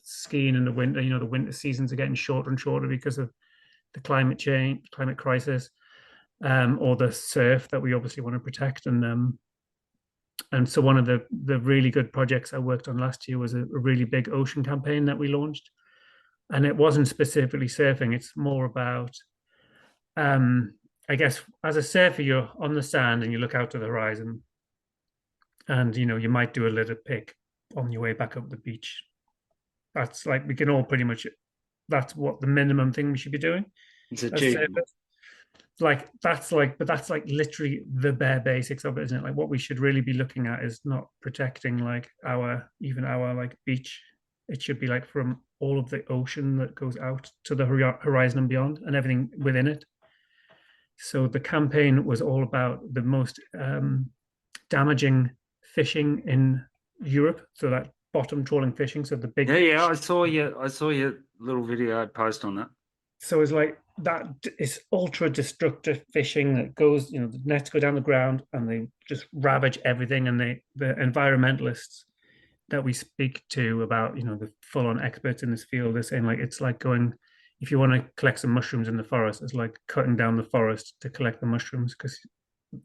skiing in the winter. The winter seasons are getting shorter and shorter because of the climate change, climate crisis, or the surf that we obviously want to protect. And so one of the really good projects I worked on last year was a really big ocean campaign that we launched. And it wasn't specifically surfing. It's more about, I guess, as a surfer, you're on the sand and you look out to the horizon. And, you might do a little pick on your way back up the beach. That's like, we can all pretty much, that's what the minimum thing we should be doing. It's achievable. But that's like literally the bare basics of it, isn't it? Like what we should really be looking at is not protecting like our like beach. It should be like from all of the ocean that goes out to the horizon and beyond and everything within it. So the campaign was all about the most damaging fishing in Europe, so that bottom trawling fishing. So the big I saw your little video post on that. So it's like that is ultra destructive fishing that goes, the nets go down the ground and they just ravage everything. And the environmentalists that we speak to about, the full-on experts in this field, they're saying like it's like going, if you want to collect some mushrooms in the forest, it's like cutting down the forest to collect the mushrooms because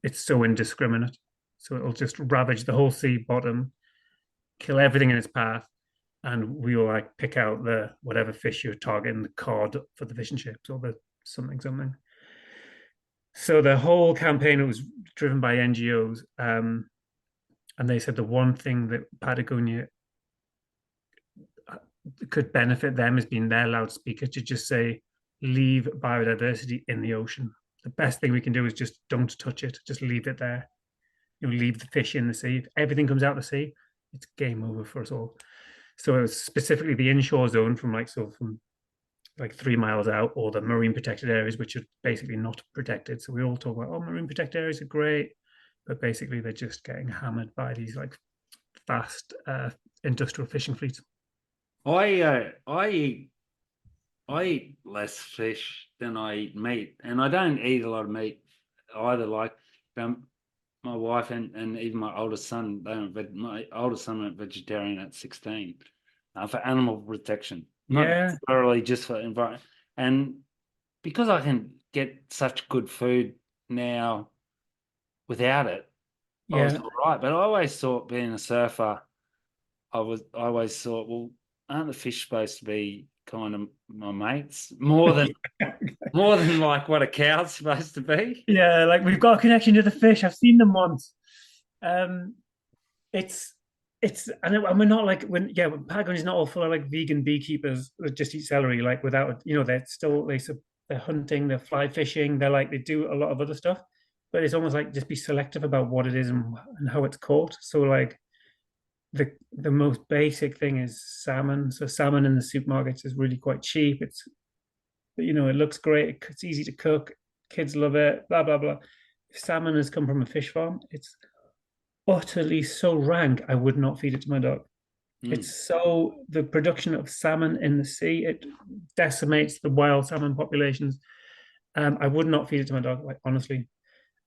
it's so indiscriminate. So it'll just ravage the whole sea bottom, kill everything in its path, and we will like pick out the whatever fish you're targeting, the cod for the fish and chips or the something. So the whole campaign was driven by NGOs, and they said the one thing that Patagonia could benefit them as being their loudspeaker to just say, leave biodiversity in the ocean. The best thing we can do is just don't touch it. Just leave it there. Leave the fish in the sea. If everything comes out of the sea, it's game over for us all. So it was specifically the inshore zone from like 3 miles out, or the marine protected areas, which are basically not protected. So we all talk about, oh, marine protected areas are great, but basically they're just getting hammered by these like fast industrial fishing fleets. I eat less fish than I eat meat, and I don't eat a lot of meat either. Like my wife and even my oldest son, my oldest son went vegetarian at 16 for animal protection, not necessarily just for environment. And because I can get such good food now without it, I was all right. But I always thought, being a surfer, I always thought, well, aren't the fish supposed to be kind of my mates more than like what a cow's supposed to be? Yeah, like we've got a connection to the fish. I've seen them once. It's and we're not like when Patagonia's not all full of like vegan beekeepers that just eat celery, like without they're hunting, they're fly fishing, they do a lot of other stuff, but it's almost like just be selective about what it is and how it's caught. So like the most basic thing is salmon. So salmon in the supermarkets is really quite cheap. It looks great. It's easy to cook. Kids love it. Blah blah blah. If salmon has come from a fish farm, it's utterly so rank. I would not feed it to my dog. It's so the production of salmon in the sea, it decimates the wild salmon populations. I would not feed it to my dog, like honestly.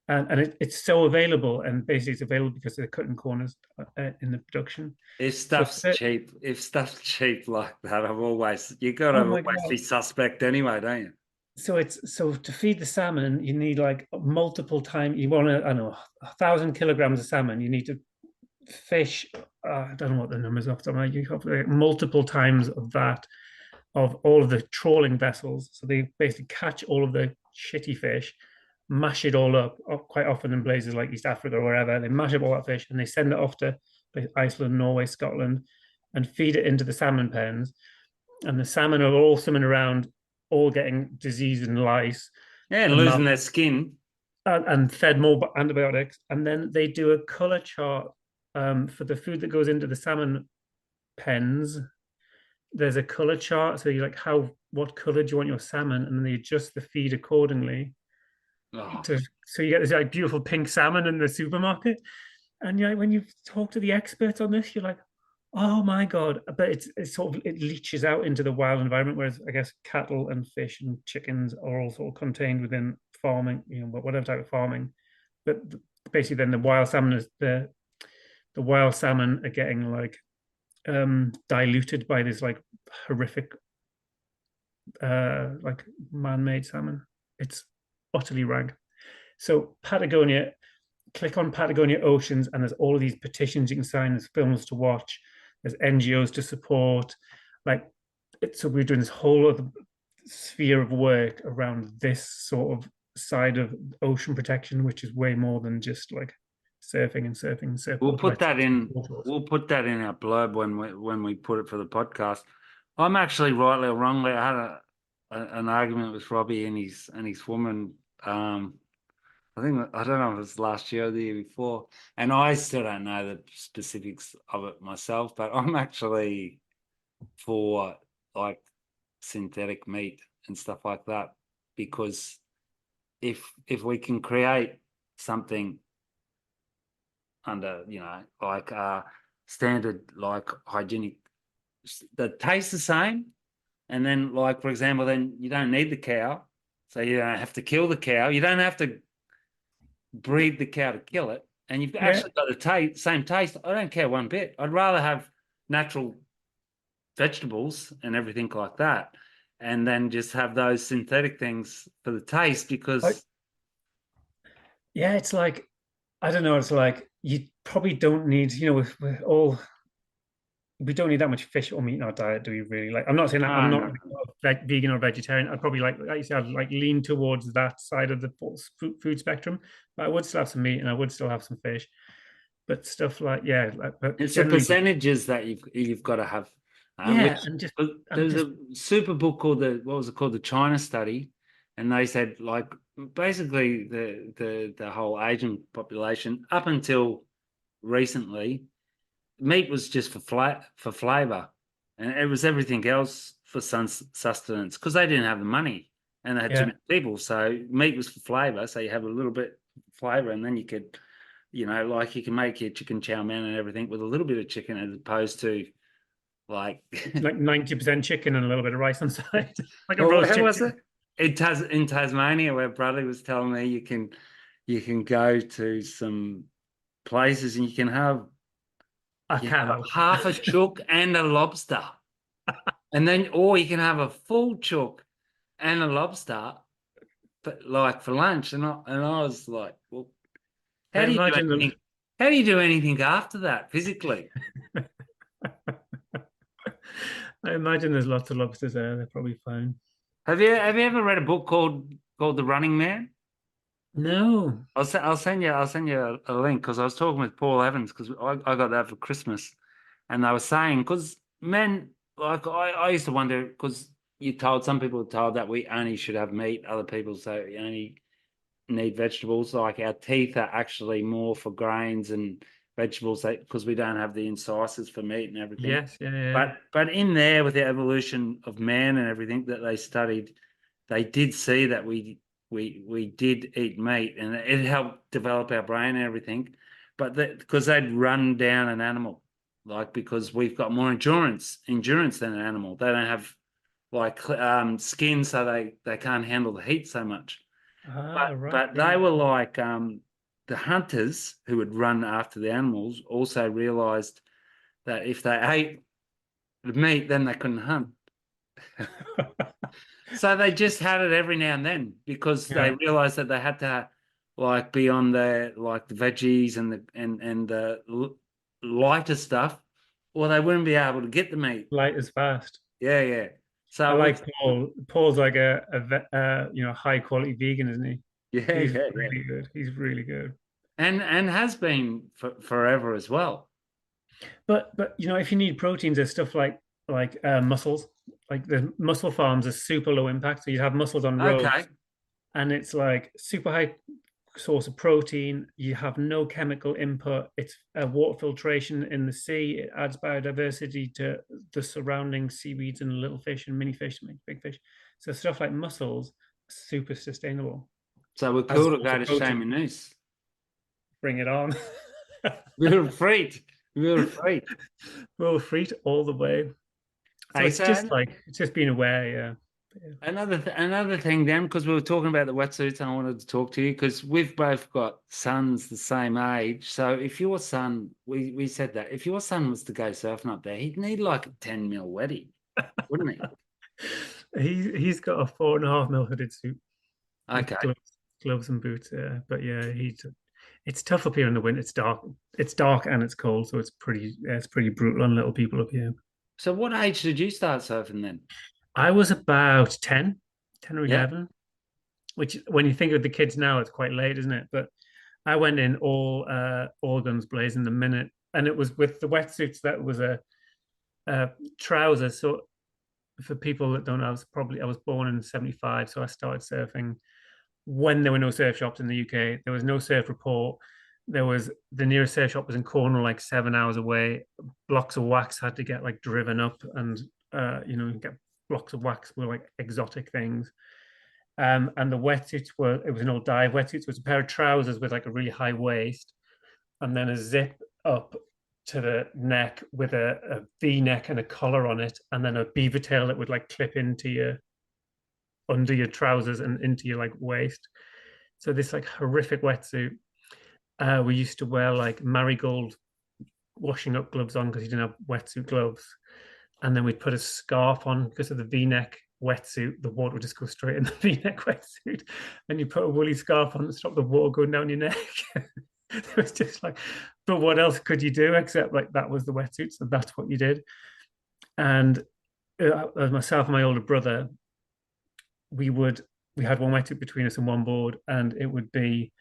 And it's so available, and basically it's available because they're cutting corners in the production. If stuff's cheap like that, you gotta always be suspect anyway, don't you? So to feed the salmon, you need like multiple times. You want 1,000 kilograms of salmon. You need to fish. I don't know what the numbers are. You have like multiple times of that, of all of the trawling vessels. So they basically catch all of the shitty fish, mash it all up, quite often in places like East Africa or wherever. They mash up all that fish and they send it off to Iceland, Norway, Scotland, and feed it into the salmon pens. And the salmon are all swimming around, all getting disease and lice. Yeah, and losing their skin. And fed more antibiotics. And then they do a color chart for the food that goes into the salmon pens. There's a color chart. So you're like, what color do you want your salmon? And then they adjust the feed accordingly. So you get this like beautiful pink salmon in the supermarket. And when you talk to the experts on this, you're like, oh my God. But it's sort of, it leaches out into the wild environment, whereas I guess cattle and fish and chickens are all sort of contained within farming, whatever type of farming. But basically then the wild salmon are getting like diluted by this like horrific like man-made salmon. It's utterly rank. So Patagonia, click on Patagonia Oceans, and there's all of these petitions you can sign, there's films to watch, there's NGOs to support. So we're doing this whole other sphere of work around this sort of side of ocean protection, which is way more than just like surfing. We'll put that in our blurb when we put it for the podcast. I'm actually, rightly or wrongly, I had an argument with Robbie and his woman. I don't know if it was last year or the year before, and I still don't know the specifics of it myself, but I'm actually for like synthetic meat and stuff like that, because if we can create something under like standard, like hygienic, that tastes the same, and then like, for example, then you don't need the cow, so you don't have to kill the cow, you don't have to breed the cow to kill it, and you've actually got the same taste. I don't care one bit. I'd rather have natural vegetables and everything like that, and then just have those synthetic things for the taste, because it's like, I don't know, it's like you probably don't need, we don't need that much fish or meat in our diet, do we really? Like, I'm not saying that I'm No, not no. like vegan or vegetarian. I'd probably like you said, I'd like lean towards that side of the food spectrum. But I would still have some meat and I would still have some fish. But stuff like, yeah, like, but It's the generally just, percentages that you've got to have. yeah, Which there and was just, a super book called what was it called, the China Study, and they said like basically the whole Asian population up until recently, meat was just for flavor, and it was everything else for sustenance because they didn't have the money and they had too yeah, many people. So meat was for flavor, so you have a little bit of flavor, and then you could, like you can make your chicken chow mein and everything with a little bit of chicken as opposed to like, like 90% chicken and a little bit of rice on the side, like a well, roast where was chicken. it? In Tasmania, where Bradley was telling me you can go to some places and A you have cow. half a chook and a lobster, and then or you can have a full chook and a lobster, but like for lunch. And I was like, well, I how do you do imagine anything? How do you do anything after that physically? I imagine there's lots of lobsters there. They're probably fine. Have you ever read a book called The Running Man? No. I'll send you a link because I was talking with Paul Evans because I got that for Christmas, and they were saying because men like I used to wonder because some people are told that we only should have meat, other people say we only need vegetables. Like our teeth are actually more for grains and vegetables because we don't have the incisors for meat and everything. Yes, yeah, yeah. But in there with the evolution of man and everything that they studied, they did see that we did eat meat and it helped develop our brain and everything. But because they'd run down an animal, like because we've got more endurance than an animal. They don't have like skin, so they can't handle the heat so much. Ah, right, But they right. were like the hunters who would run after the animals also realized that if they ate the meat, then they couldn't hunt. So they just had it every now and then because they Yeah, realized that they had to like be on the veggies and the lighter stuff, or they wouldn't be able to get the meat. light is fast. Yeah, yeah. I So it was like Paul. Paul's like high quality vegan, isn't he? yeah, He's yeah, yeah, really good. He's really good. and has been forever as well. But if you need proteins, there's stuff like mussels. Like the mussel farms are super low impact. So you have mussels on Okay. roads, and it's like super high source of protein. You have no chemical input. It's water filtration in the sea. It adds biodiversity to the surrounding seaweeds and little fish and mini fish and big fish. So stuff like mussels, super sustainable So we're as a cool to source go of to protein. Shamanese. Bring it on. We were afraid. We were afraid. We'll free all the way. So Hey, it's just like it's just being aware, yeah. another thing then, because we were talking about the wetsuits, and I wanted to talk to you because we've both got sons the same age. So if your son, we said that if your son was to go surfing up there, he'd need like a 10 mil wetty, wouldn't he? He's got a 4.5 mil hooded suit with Okay. gloves and boots. Yeah, but yeah, it's tough up here in the winter. It's dark and it's cold, so it's pretty brutal on little people up here. So what age did you start surfing then? I was about 10 or Yeah. 11, which when you think of the kids now, it's quite late, isn't it? But I went in all guns blazing the minute, and it was with the wetsuits that was a trouser. So for people that don't know, I was born in '75, so I started surfing when there were no surf shops in the UK. There was no surf report. There was the nearest surf shop was in Cornwall, like 7 hours away. Blocks of wax had to get like driven up, and get blocks of wax were like exotic things. And the wetsuits it was an old dive wetsuits, was a pair of trousers with like a really high waist, and then a zip up to the neck with a V neck and a collar on it, and then a beaver tail that would like clip into your under your trousers and into your like waist. So this like horrific wetsuit. We used to wear like marigold washing up gloves on because you didn't have wetsuit gloves, and then we'd put a scarf on because of the V-neck wetsuit. The water would just go straight in the V-neck wetsuit, and you put a woolly scarf on to stop the water going down your neck. It was just like, but what else could you do except like that was the wetsuits and that's what you did. And myself and my older brother, we would we had one wetsuit between us and one board, and it would be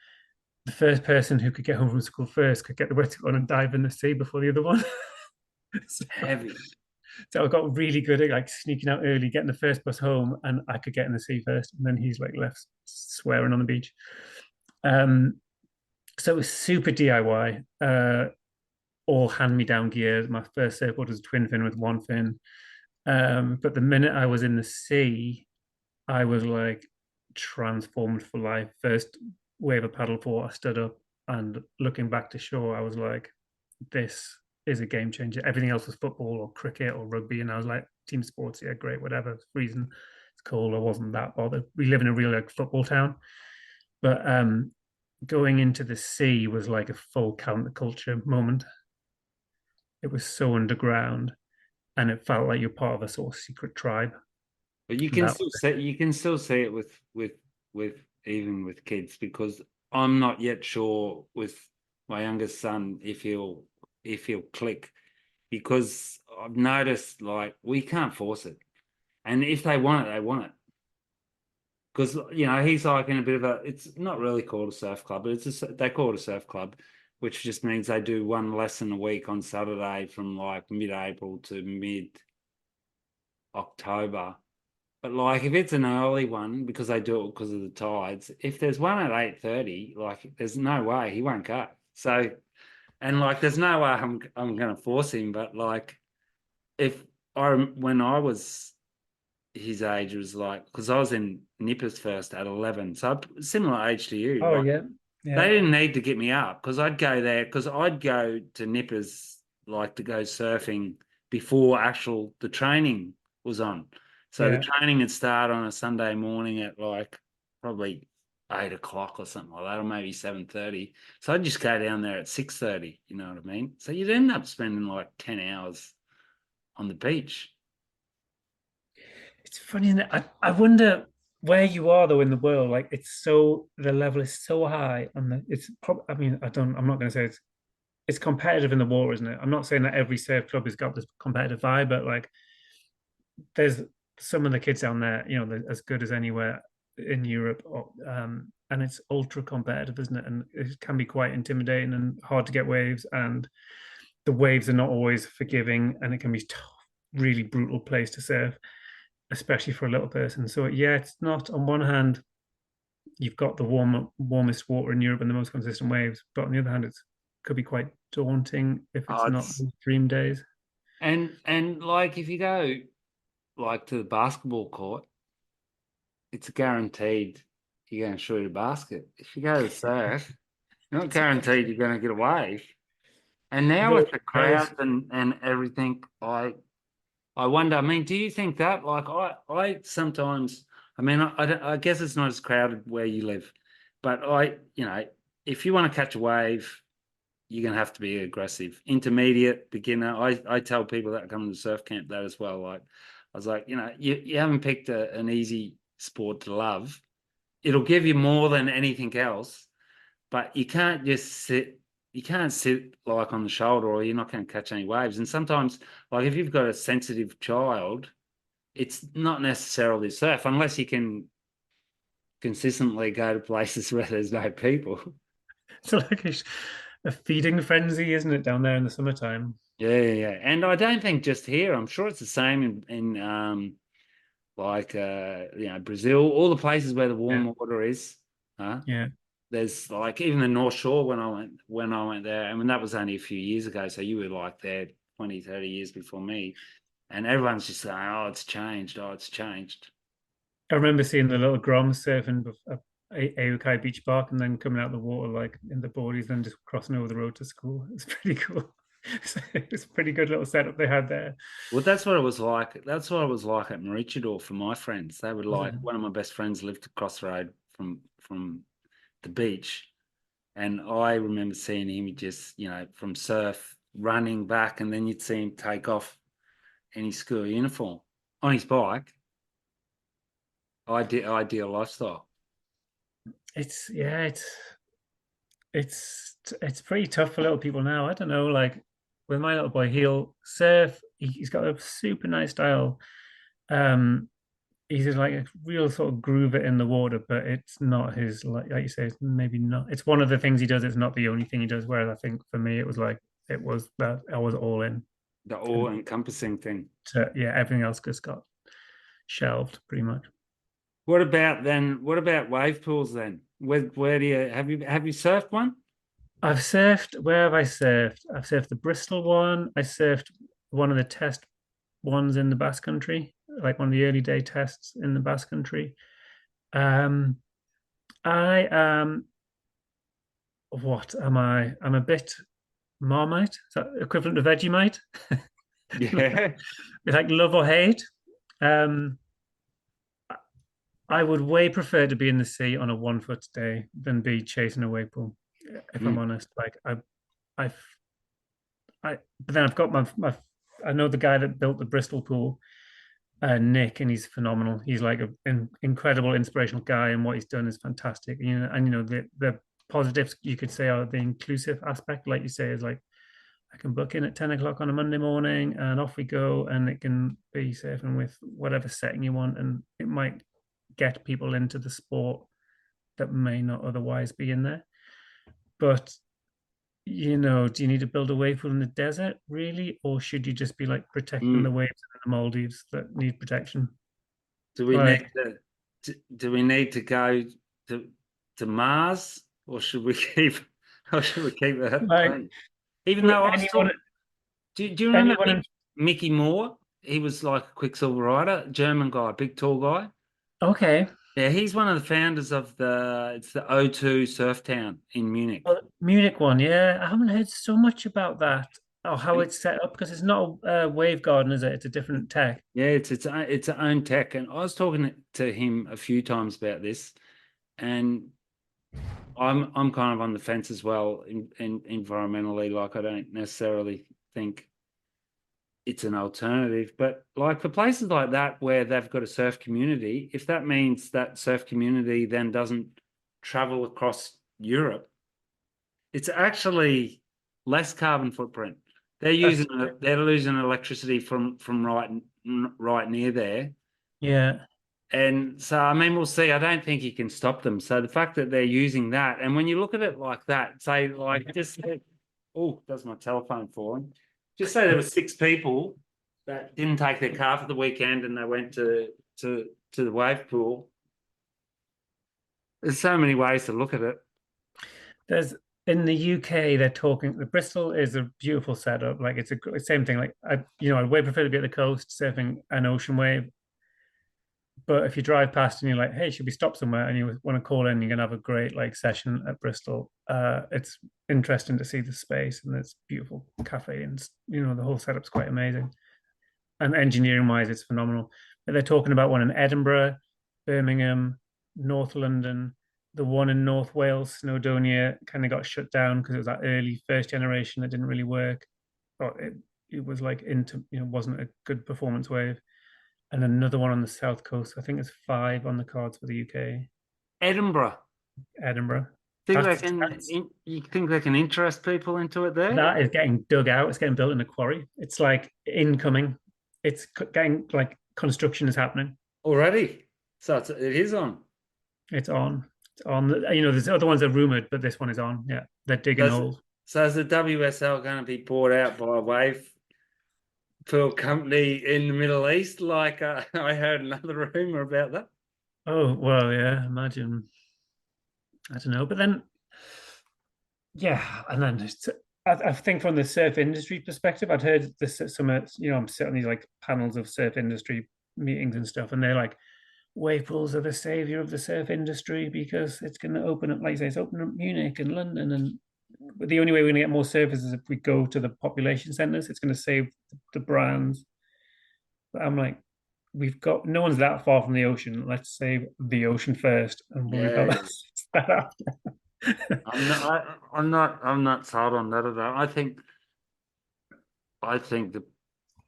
the first person who could get home from school first could get the wetsuit on and dive in the sea before the other one. so, Heavy. so I got really good at like sneaking out early, getting the first bus home, and I could get in the sea first, and then he's like left swearing on the beach. Um, so it was super DIY, all hand-me-down gear. My first surfboard was a twin fin with one fin. But the minute I was in the sea, I was like transformed for life. First wave of paddle for, I stood up, and looking back to shore, I was like, this is a game changer. Everything else was football or cricket or rugby, and I was like, team sports, yeah, great, whatever. Reason it's cool. I wasn't that bothered. We live in a real like football town, but going into the sea was like a full counterculture moment. It was so underground, and it felt like you're part of a sort of secret tribe. But you And can that, still see it with even with kids, because I'm not yet sure with my youngest son if he'll click, because I've noticed like we can't force it, and if they want it, they want it. Because he's like in a bit of a, it's not really called a surf club, but they call it a surf club, which just means they do one lesson a week on Saturday from like mid-April to mid-October. But like if it's an early one, because they do it because of the tides, if there's one at 8:30, like there's no way he won't go. So, and like there's no way I'm going to force him. But like if when I was his age, was like, because I was in Nippers first at 11, so similar age to you. oh Like yeah, yeah, they didn't need to get me up, because I'd go there, because I'd go to Nippers like to go surfing before the training was on. So the yeah. training would start on a Sunday morning at like probably 8 o'clock or something like that, or maybe 7:30. So I'd just go down there at 6:30. You know what I mean? So you'd end up spending like 10 hours on the beach. It's funny, isn't it? I wonder where you are though in the world. Like it's so the level is so high, and it's probably. I mean, I'm not going to say it's competitive in the water, isn't it? I'm not saying that every surf club has got this competitive vibe, but like there's some of the kids down there, they're as good as anywhere in Europe, and it's ultra competitive, isn't it? And it can be quite intimidating and hard to get waves, and the waves are not always forgiving, and it can be a really brutal place to surf, especially for a little person. So yeah, it's not, on one hand, you've got the warmest water in Europe and the most consistent waves, but on the other hand, it could be quite daunting if Oh, it's not dream days. and like if you go like to the basketball court, it's guaranteed you're going to shoot a basket. If you go to surf, you're not guaranteed you're going to get a wave. And now No, with the crowds and everything, I wonder. I mean, do you think that? Like, I sometimes. I mean, I guess it's not as crowded where you live, but if you want to catch a wave, you're going to have to be aggressive. Intermediate, beginner. I tell people that come to surf camp that as well. Like, I was like, you haven't picked an easy sport to love. It'll give you more than anything else, but you can't just sit. You can't sit like on the shoulder, or you're not going to catch any waves. And sometimes, like if you've got a sensitive child, it's not necessarily surf unless you can consistently go to places where there's no people. it's like a feeding frenzy, isn't it, down there in the summertime? Yeah. And I don't think just here. I'm sure it's the same in like Brazil, all the places where the Yeah, warm water is. Huh? yeah. There's like even the North Shore when I went there, and that was only a few years ago. So you were like there 20, 30 years before me, and everyone's just saying, "Oh, it's changed. Oh, it's changed." I remember seeing the little groms surfing Aukai Beach Park and then coming out of the water like in the boardies and just crossing over the road to school. It's pretty cool. It's a pretty good little setup they had there. Well, that's what it was like. That's what it was like at Maroochydore for my friends. They were Was it? like, one of my best friends lived across the road from the beach, and I remember seeing him just from surf running back, and then you'd see him take off in his school uniform on his bike. Ideal lifestyle. It's yeah, it's it's pretty tough for little people now. I don't know, like with my little boy, he'll surf. He's got a super nice style. Um, he's like a real sort of groove it in the water, but it's not his like you say, it's maybe not. It's one of the things he does. It's not the only thing he does. Whereas I think for me, it was like it was that I was all in. The all-encompassing thing. Yeah, everything else just got shelved pretty much. What about then? What about wave pools then? Where do you have you surfed one? I've surfed. Where have I surfed? I've surfed the Bristol one. I surfed one of the test ones in the Basque Country, like one of the early day tests in the Basque Country. Um, I am. What am I? I'm a bit Marmite. Is that equivalent to Vegemite? Yeah. Like love or hate. Um, I would way prefer to be in the sea on a 1 foot day than be chasing a wave pool. If I'm Mm. honest, like I, but then I've got my. I know the guy that built the Bristol pool, Nick, and he's phenomenal. He's like an incredible, inspirational guy, and what he's done is fantastic. And the positives you could say are the inclusive aspect, like you say, is like I can book in at 10 o'clock on a Monday morning, and off we go, and it can be surfing with whatever setting you want, and it might get people into the sport that may not otherwise be in there. But do you need to build a wave pool in the desert, really? Or should you just be like protecting the Mm. waves in the Maldives that need protection? Do we Like, need do we need to go to Mars, or should we keep that like clean? Even though I was anyone, talking, do you remember anyone in, Mickey Moore? He was like a Quiksilver rider, German guy, big tall guy. okay. Yeah, he's one of the founders of it's the O2 Surf Town in Munich. Oh, Munich one, yeah. I haven't heard so much about that or how it's set up because it's not a wave garden, is it? It's a different tech. Yeah, it's own tech, and I was talking to him a few times about this, and I'm kind of on the fence as well in environmentally. Like I don't necessarily think it's an alternative, but like for places like that where they've got a surf community, if that means that surf community then doesn't travel across Europe, it's actually less carbon footprint. That's They're losing electricity from right near there. yeah. And so, I mean, we'll see. I don't think you can stop them. So the fact that they're using that, and when you look at it like that, say, like, oh, does my telephone falling? Just say there were 6 people that didn't take their car for the weekend and they went to the wave pool. There's so many ways to look at it. There's in the UK they're talking the Bristol is a beautiful setup. Like it's a same thing. Like I'd way prefer to be at the coast surfing an ocean wave. But if you drive past and you're like, hey, should we stop somewhere? And you want to call in, you're gonna have a great like session at Bristol. It's interesting to see the space and it's beautiful cafe and the whole setup's quite amazing. And engineering wise, it's phenomenal. But they're talking about one in Edinburgh, Birmingham, North London, the one in North Wales, Snowdonia, kind of got shut down because it was that early first generation that didn't really work. Or it was like wasn't a good performance wave. And another one on the south coast. I think there's 5 on the cards for the UK. Edinburgh. Edinburgh. You think they can interest people into it there? That is getting dug out. It's getting built in a quarry. It's like incoming. It's getting like construction is happening. Already. So it is on. It's on. It's on. There's other ones that are rumored, but this one is on. Yeah, they're digging holes. So is the WSL going to be bought out by a wave pool company in the Middle East? Like I heard another rumor about that. Oh well, yeah. Imagine. I don't know, but then, yeah, and then I think from the surf industry perspective, I'd heard this some. I'm sitting on these like panels of surf industry meetings and stuff, and they're like, wave pools are the savior of the surf industry because it's going to open up, like you say, it's opening up Munich and London, and the only way we're going to get more surfers is if we go to the population centers. It's going to save the brands. But I'm like, we've got no one's that far from the ocean. Let's save the ocean first, and when we've got that after. I'm not sold on that at all. I think that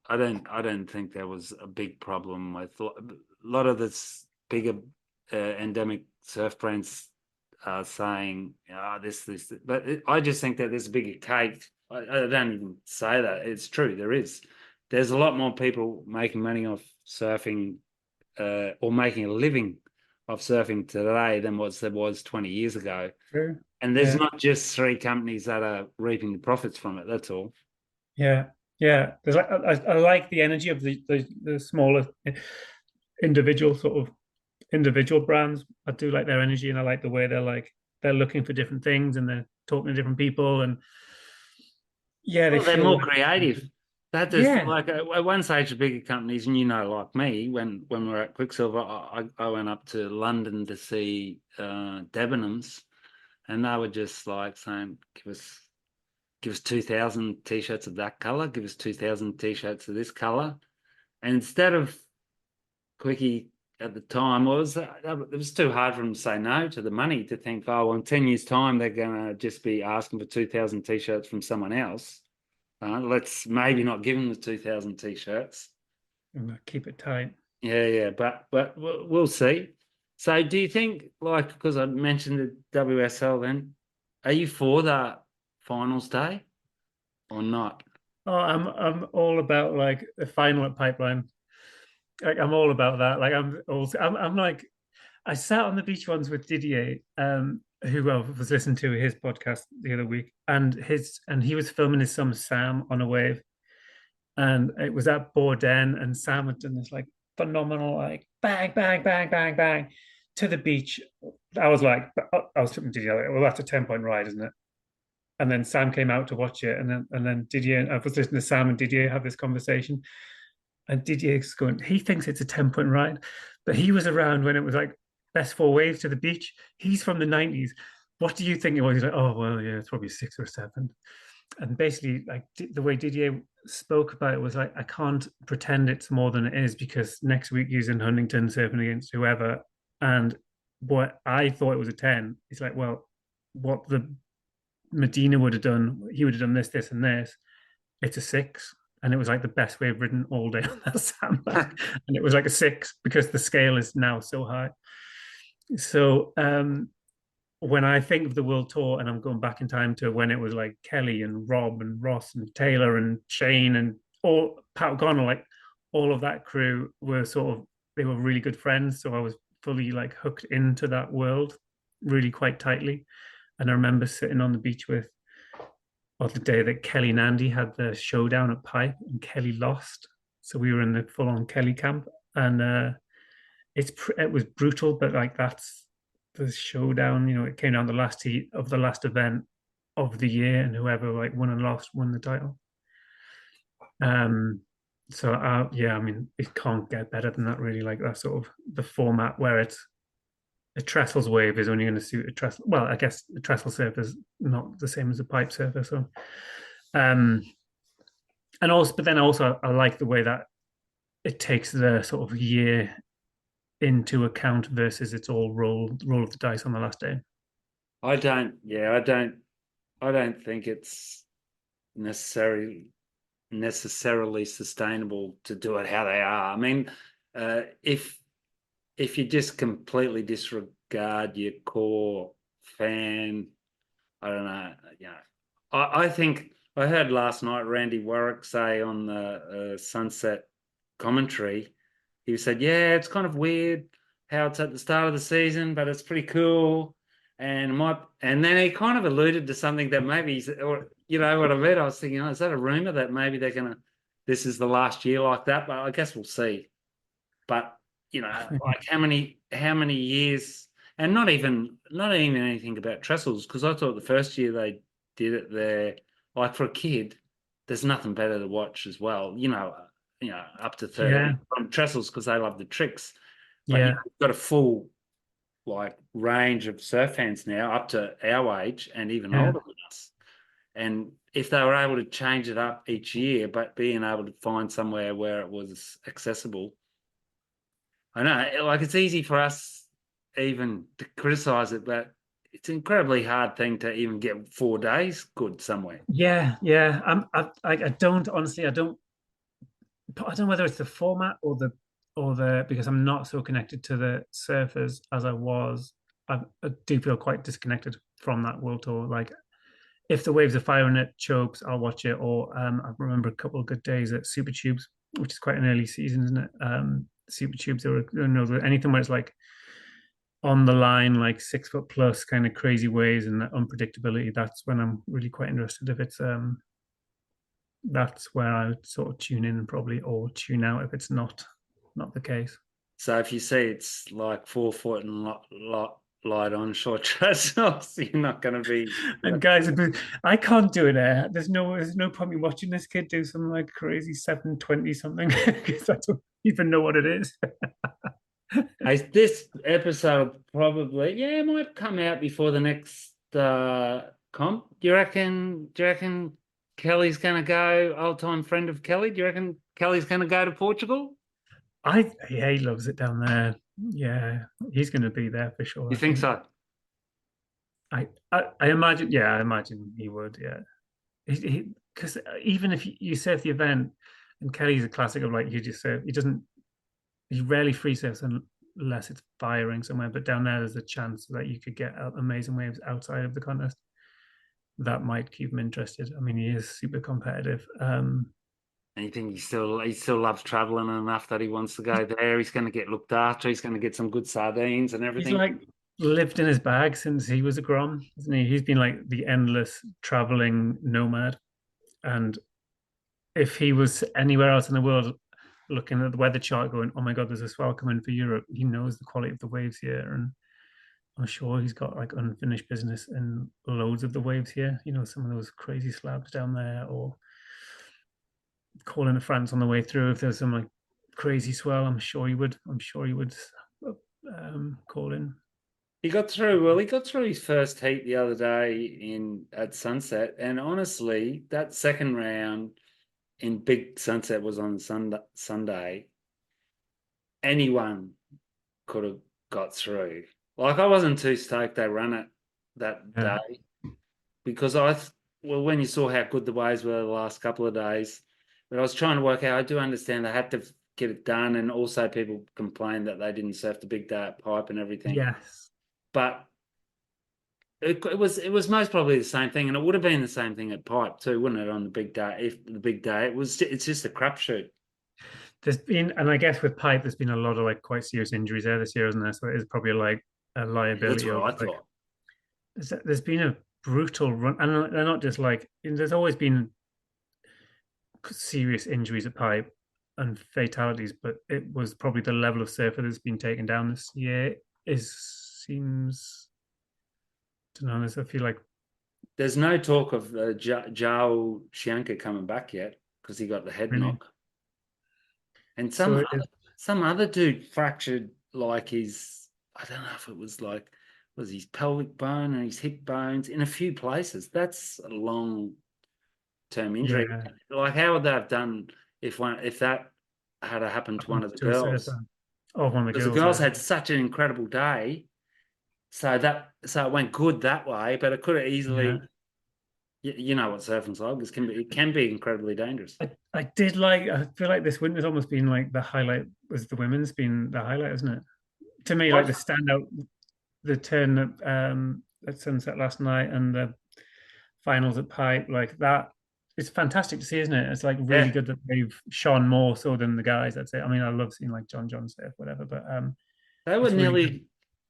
I don't think there was a big problem. I thought a lot of this bigger endemic surf brands saying, this. But I just think that there's a bigger cake. I don't even say that. It's true. There is. There's a lot more people making money off surfing or making a living off surfing today than what there was 20 years ago. True. And there's not just 3 companies that are reaping the profits from it. That's all. Yeah, yeah. There's like I like the energy of the smaller individual brands. I do like their energy, and I like the way they're looking for different things and they're talking to different people, and yeah, they're more creative. That is like at one stage, the bigger companies, and like me, when we were at Quiksilver, I went up to London to see Debenhams, and they were just like saying, give us 2,000 t-shirts of that color, give us 2,000 t-shirts of this color, and instead of Quickie at the time, it was too hard for them to say no to the money, to think, oh, well, in 10 years' time, they're going to just be asking for 2,000 t-shirts from someone else. Let's maybe not give them the 2,000 t-shirts. Keep it tight. Yeah, but we'll see. So do you think, because I mentioned the WSL then, are you for the finals day or not? Oh, I'm all about like the final at Pipeline. Like I'm all about that. Like I'm like I sat on the beach once with Didier, who I was listening to his podcast the other week, and he was filming his son Sam on a wave, and it was at Bourdain, and Sam had done this like phenomenal like bang bang bang bang bang to the beach. I was like, I was talking to Didier, like, well, that's a 10-point ride, isn't it? And then Sam came out to watch it, and then Didier, I was listening to Sam and Didier have this conversation, and Didier's going, he thinks it's a 10-point ride, but he was around when it was like best 4 waves to the beach. He's from the 90s. What do you think it was? He's like, oh well, yeah, it's probably 6 or 7. And basically, like the way Didier spoke about it was like, I can't pretend it's more than it is, because next week he's in Huntington surfing against whoever, and what I thought it was a 10. It's like, well, what the Medina would have done, he would have done this, and this. It's a 6. And it was like the best wave ridden all day on that sandbag. And it was like a 6 because the scale is now so high. So when I think of the World Tour, and I'm going back in time to when it was like Kelly and Rob and Ross and Taylor and Shane and all Pat O'Connell, like all of that crew were they were really good friends. So I was fully like hooked into that world really quite tightly. And I remember sitting on the beach with, the day that Kelly and Andy had the showdown at Pipe, and Kelly lost. So we were in the full-on Kelly camp, and it was brutal, but like that's the showdown. It came down the last heat of the last event of the year, and whoever like won and lost won the title. So yeah, I mean, it can't get better than that, really. Like that sort of the format where it's a trestles wave is only going to suit a trestle. Well, I guess the trestle surf is not the same as a pipe surfer. So, and also, but then also I like the way that it takes the sort of year into account versus it's all roll of the dice on the last day. I don't think it's necessarily sustainable to do it how they are. I mean, if you just completely disregard your core fan, I don't know. I think I heard last night Randy Warwick say on the Sunset commentary, he said, yeah, it's kind of weird how it's at the start of the season, but it's pretty cool. And then he kind of alluded to something that maybe, or you know what I mean? I was thinking, is that a rumor that maybe this is the last year like that? But I guess we'll see. But like how many years, and not even anything about trestles, because I thought the first year they did it there, like for a kid, there's nothing better to watch as well. Up to 30 from trestles, because they love the tricks. But you've got a full like range of surf fans now up to our age and even older than us. And if they were able to change it up each year, but being able to find somewhere where it was accessible. I know, like it's easy for us even to criticize it, but it's an incredibly hard thing to even get 4 days good somewhere. Yeah. I don't honestly. I don't know whether it's the format or the because I'm not so connected to the surfers as I was. I do feel quite disconnected from that world tour. Like, if the waves are firing at Chopes, I'll watch it. Or I remember a couple of good days at Super Tubes, which is quite an early season, isn't it? Super Tubes, or anything where it's like on the line, like 6 foot plus kind of crazy waves and unpredictability. That's when I'm really quite interested. If it's that's where I would sort of tune in probably, or tune out if it's not the case. So if you see it's like 4 foot and light on short trestles, you're not going to be. And guys, I can't do it. There's no point in watching this kid do some like crazy 720 something because I don't even know what it is. This episode probably, it might come out before the next comp. Do you reckon Kelly's going to go, old time friend of Kelly? Do you reckon Kelly's going to go to Portugal? Yeah, he loves it down there. Yeah, he's going to be there for sure. You think so? I imagine. Yeah, I imagine he would. Yeah, because even if you surf the event, and Kelly's a classic of like you just surf, he rarely free surfs unless it's firing somewhere. But down there's a chance that you could get amazing waves outside of the contest. That might keep him interested. I mean, he is super competitive. And you think he still loves traveling enough that he wants to go there? He's going to get looked after. He's going to get some good sardines and everything. He's like lived in his bag since he was a Grom, isn't he? He's been like the endless traveling nomad. And if he was anywhere else in the world looking at the weather chart going, oh my God, there's a swell coming for Europe, he knows the quality of the waves here. And I'm sure he's got like unfinished business in loads of the waves here. Some of those crazy slabs down there, or calling to France on the way through. If there's some like crazy swell, I'm sure he would call in. He got through. Well, he got through his first heat the other day at Sunset, and honestly, that second round in Big Sunset was on Sunday. Anyone could have got through. Like, I wasn't too stoked they ran it that day because when you saw how good the waves were the last couple of days, but I was trying to work out. I do understand they had to get it done, and also people complained that they didn't surf the big day at Pipe and everything. Yes, but it was most probably the same thing, and it would have been the same thing at Pipe too, wouldn't it? On the big day, if the big day, it's just a crapshoot. There's been, and I guess with Pipe, there's been a lot of like quite serious injuries there this year, isn't there? So it is probably like a liability. That's what I thought. There's been a brutal run, and they're not just like. There's always been serious injuries at Pipe and fatalities, but it was probably the level of surfer that's been taken down this year seems. I don't know. I feel like there's no talk of Joe Shianka coming back yet because he got the head knock. And some other dude fractured like I don't know if it was his pelvic bone and his hip bones in a few places. That's a long-term injury. Yeah. Like, how would they have done if that had happened to one of the girls? Oh, one of the girls. Because the girls had such an incredible day. So it went good that way, but it could have easily. Yeah. You know what surfing's like. It can be incredibly dangerous. I feel like this winter's almost been like the highlight was the women's been the highlight, isn't it? To me, like the standout, the turn at Sunset last night and the finals at Pipe, like that. It's fantastic to see, isn't it? It's like really good that they've shone more so than the guys. That's it. I mean, I love seeing like John stuff, whatever, but they were nearly,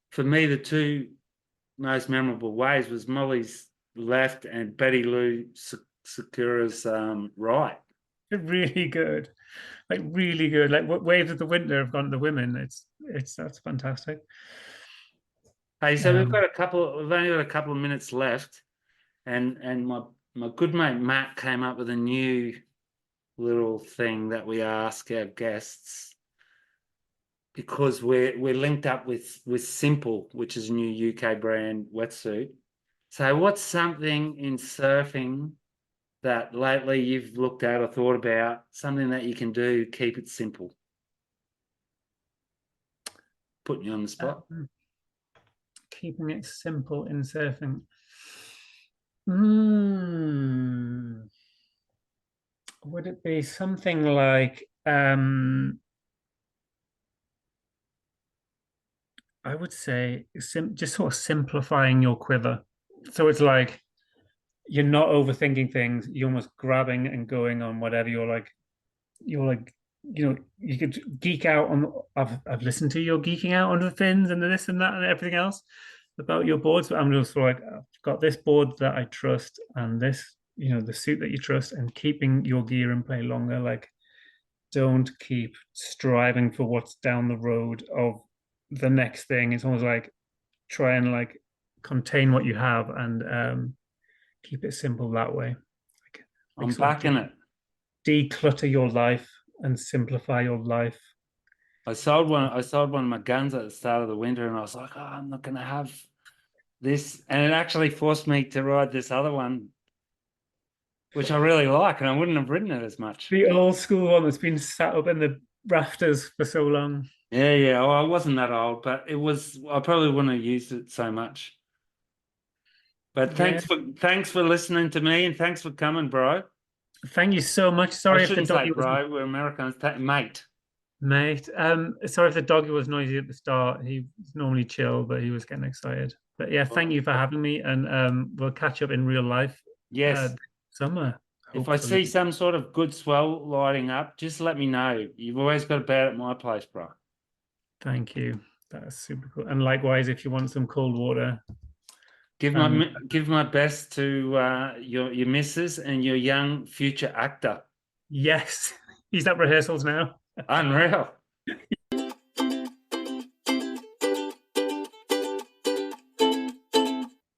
for me, the two most memorable ways was Molly's left and Betty Lou Sakura's right. Really good, like really good. Like what waves of the winter have gone to the women. That's fantastic. Hey, so we've only got a couple of minutes left, and my good mate Matt came up with a new little thing that we ask our guests because we're linked up with Simple, which is a new UK brand wetsuit. So what's something in surfing that lately you've looked at or thought about, something that you can do, keep it simple? Putting you on the spot. Keeping it simple in surfing. Would it be something like I would say just sort of simplifying your quiver. So it's like you're not overthinking things. You're almost grabbing and going on whatever you're like, you could geek out on. I've listened to your geeking out on the fins and the this and that and everything else about your boards, but I'm just like, I've got this board that I trust and this, the suit that you trust, and keeping your gear in play longer. Like, don't keep striving for what's down the road of the next thing. It's almost like try and like contain what you have and keep it simple that way. I'm backing it. Declutter your life and simplify your life. I sold one of my guns at the start of the winter, and I was like, oh, I'm not going to have this. And it actually forced me to ride this other one, which I really like, and I wouldn't have ridden it as much. The old school one that's been sat up in the rafters for so long. Yeah. Well, I wasn't that old, but it was. I probably wouldn't have used it so much. But thanks for listening to me, and thanks for coming, bro. Thank you so much. Sorry if the doggy was bro. We're Americans, mate. Mate, sorry if the doggy was noisy at the start. He's normally chill, but he was getting excited. But yeah, thank you for having me, and we'll catch up in real life. Yes, summer. If I see some sort of good swell lighting up, just let me know. You've always got a bed at my place, bro. Thank you. That's super cool. And likewise, if you want some cold water, give my best to your missus and your young future actor. Yes, he's at rehearsals now. Unreal.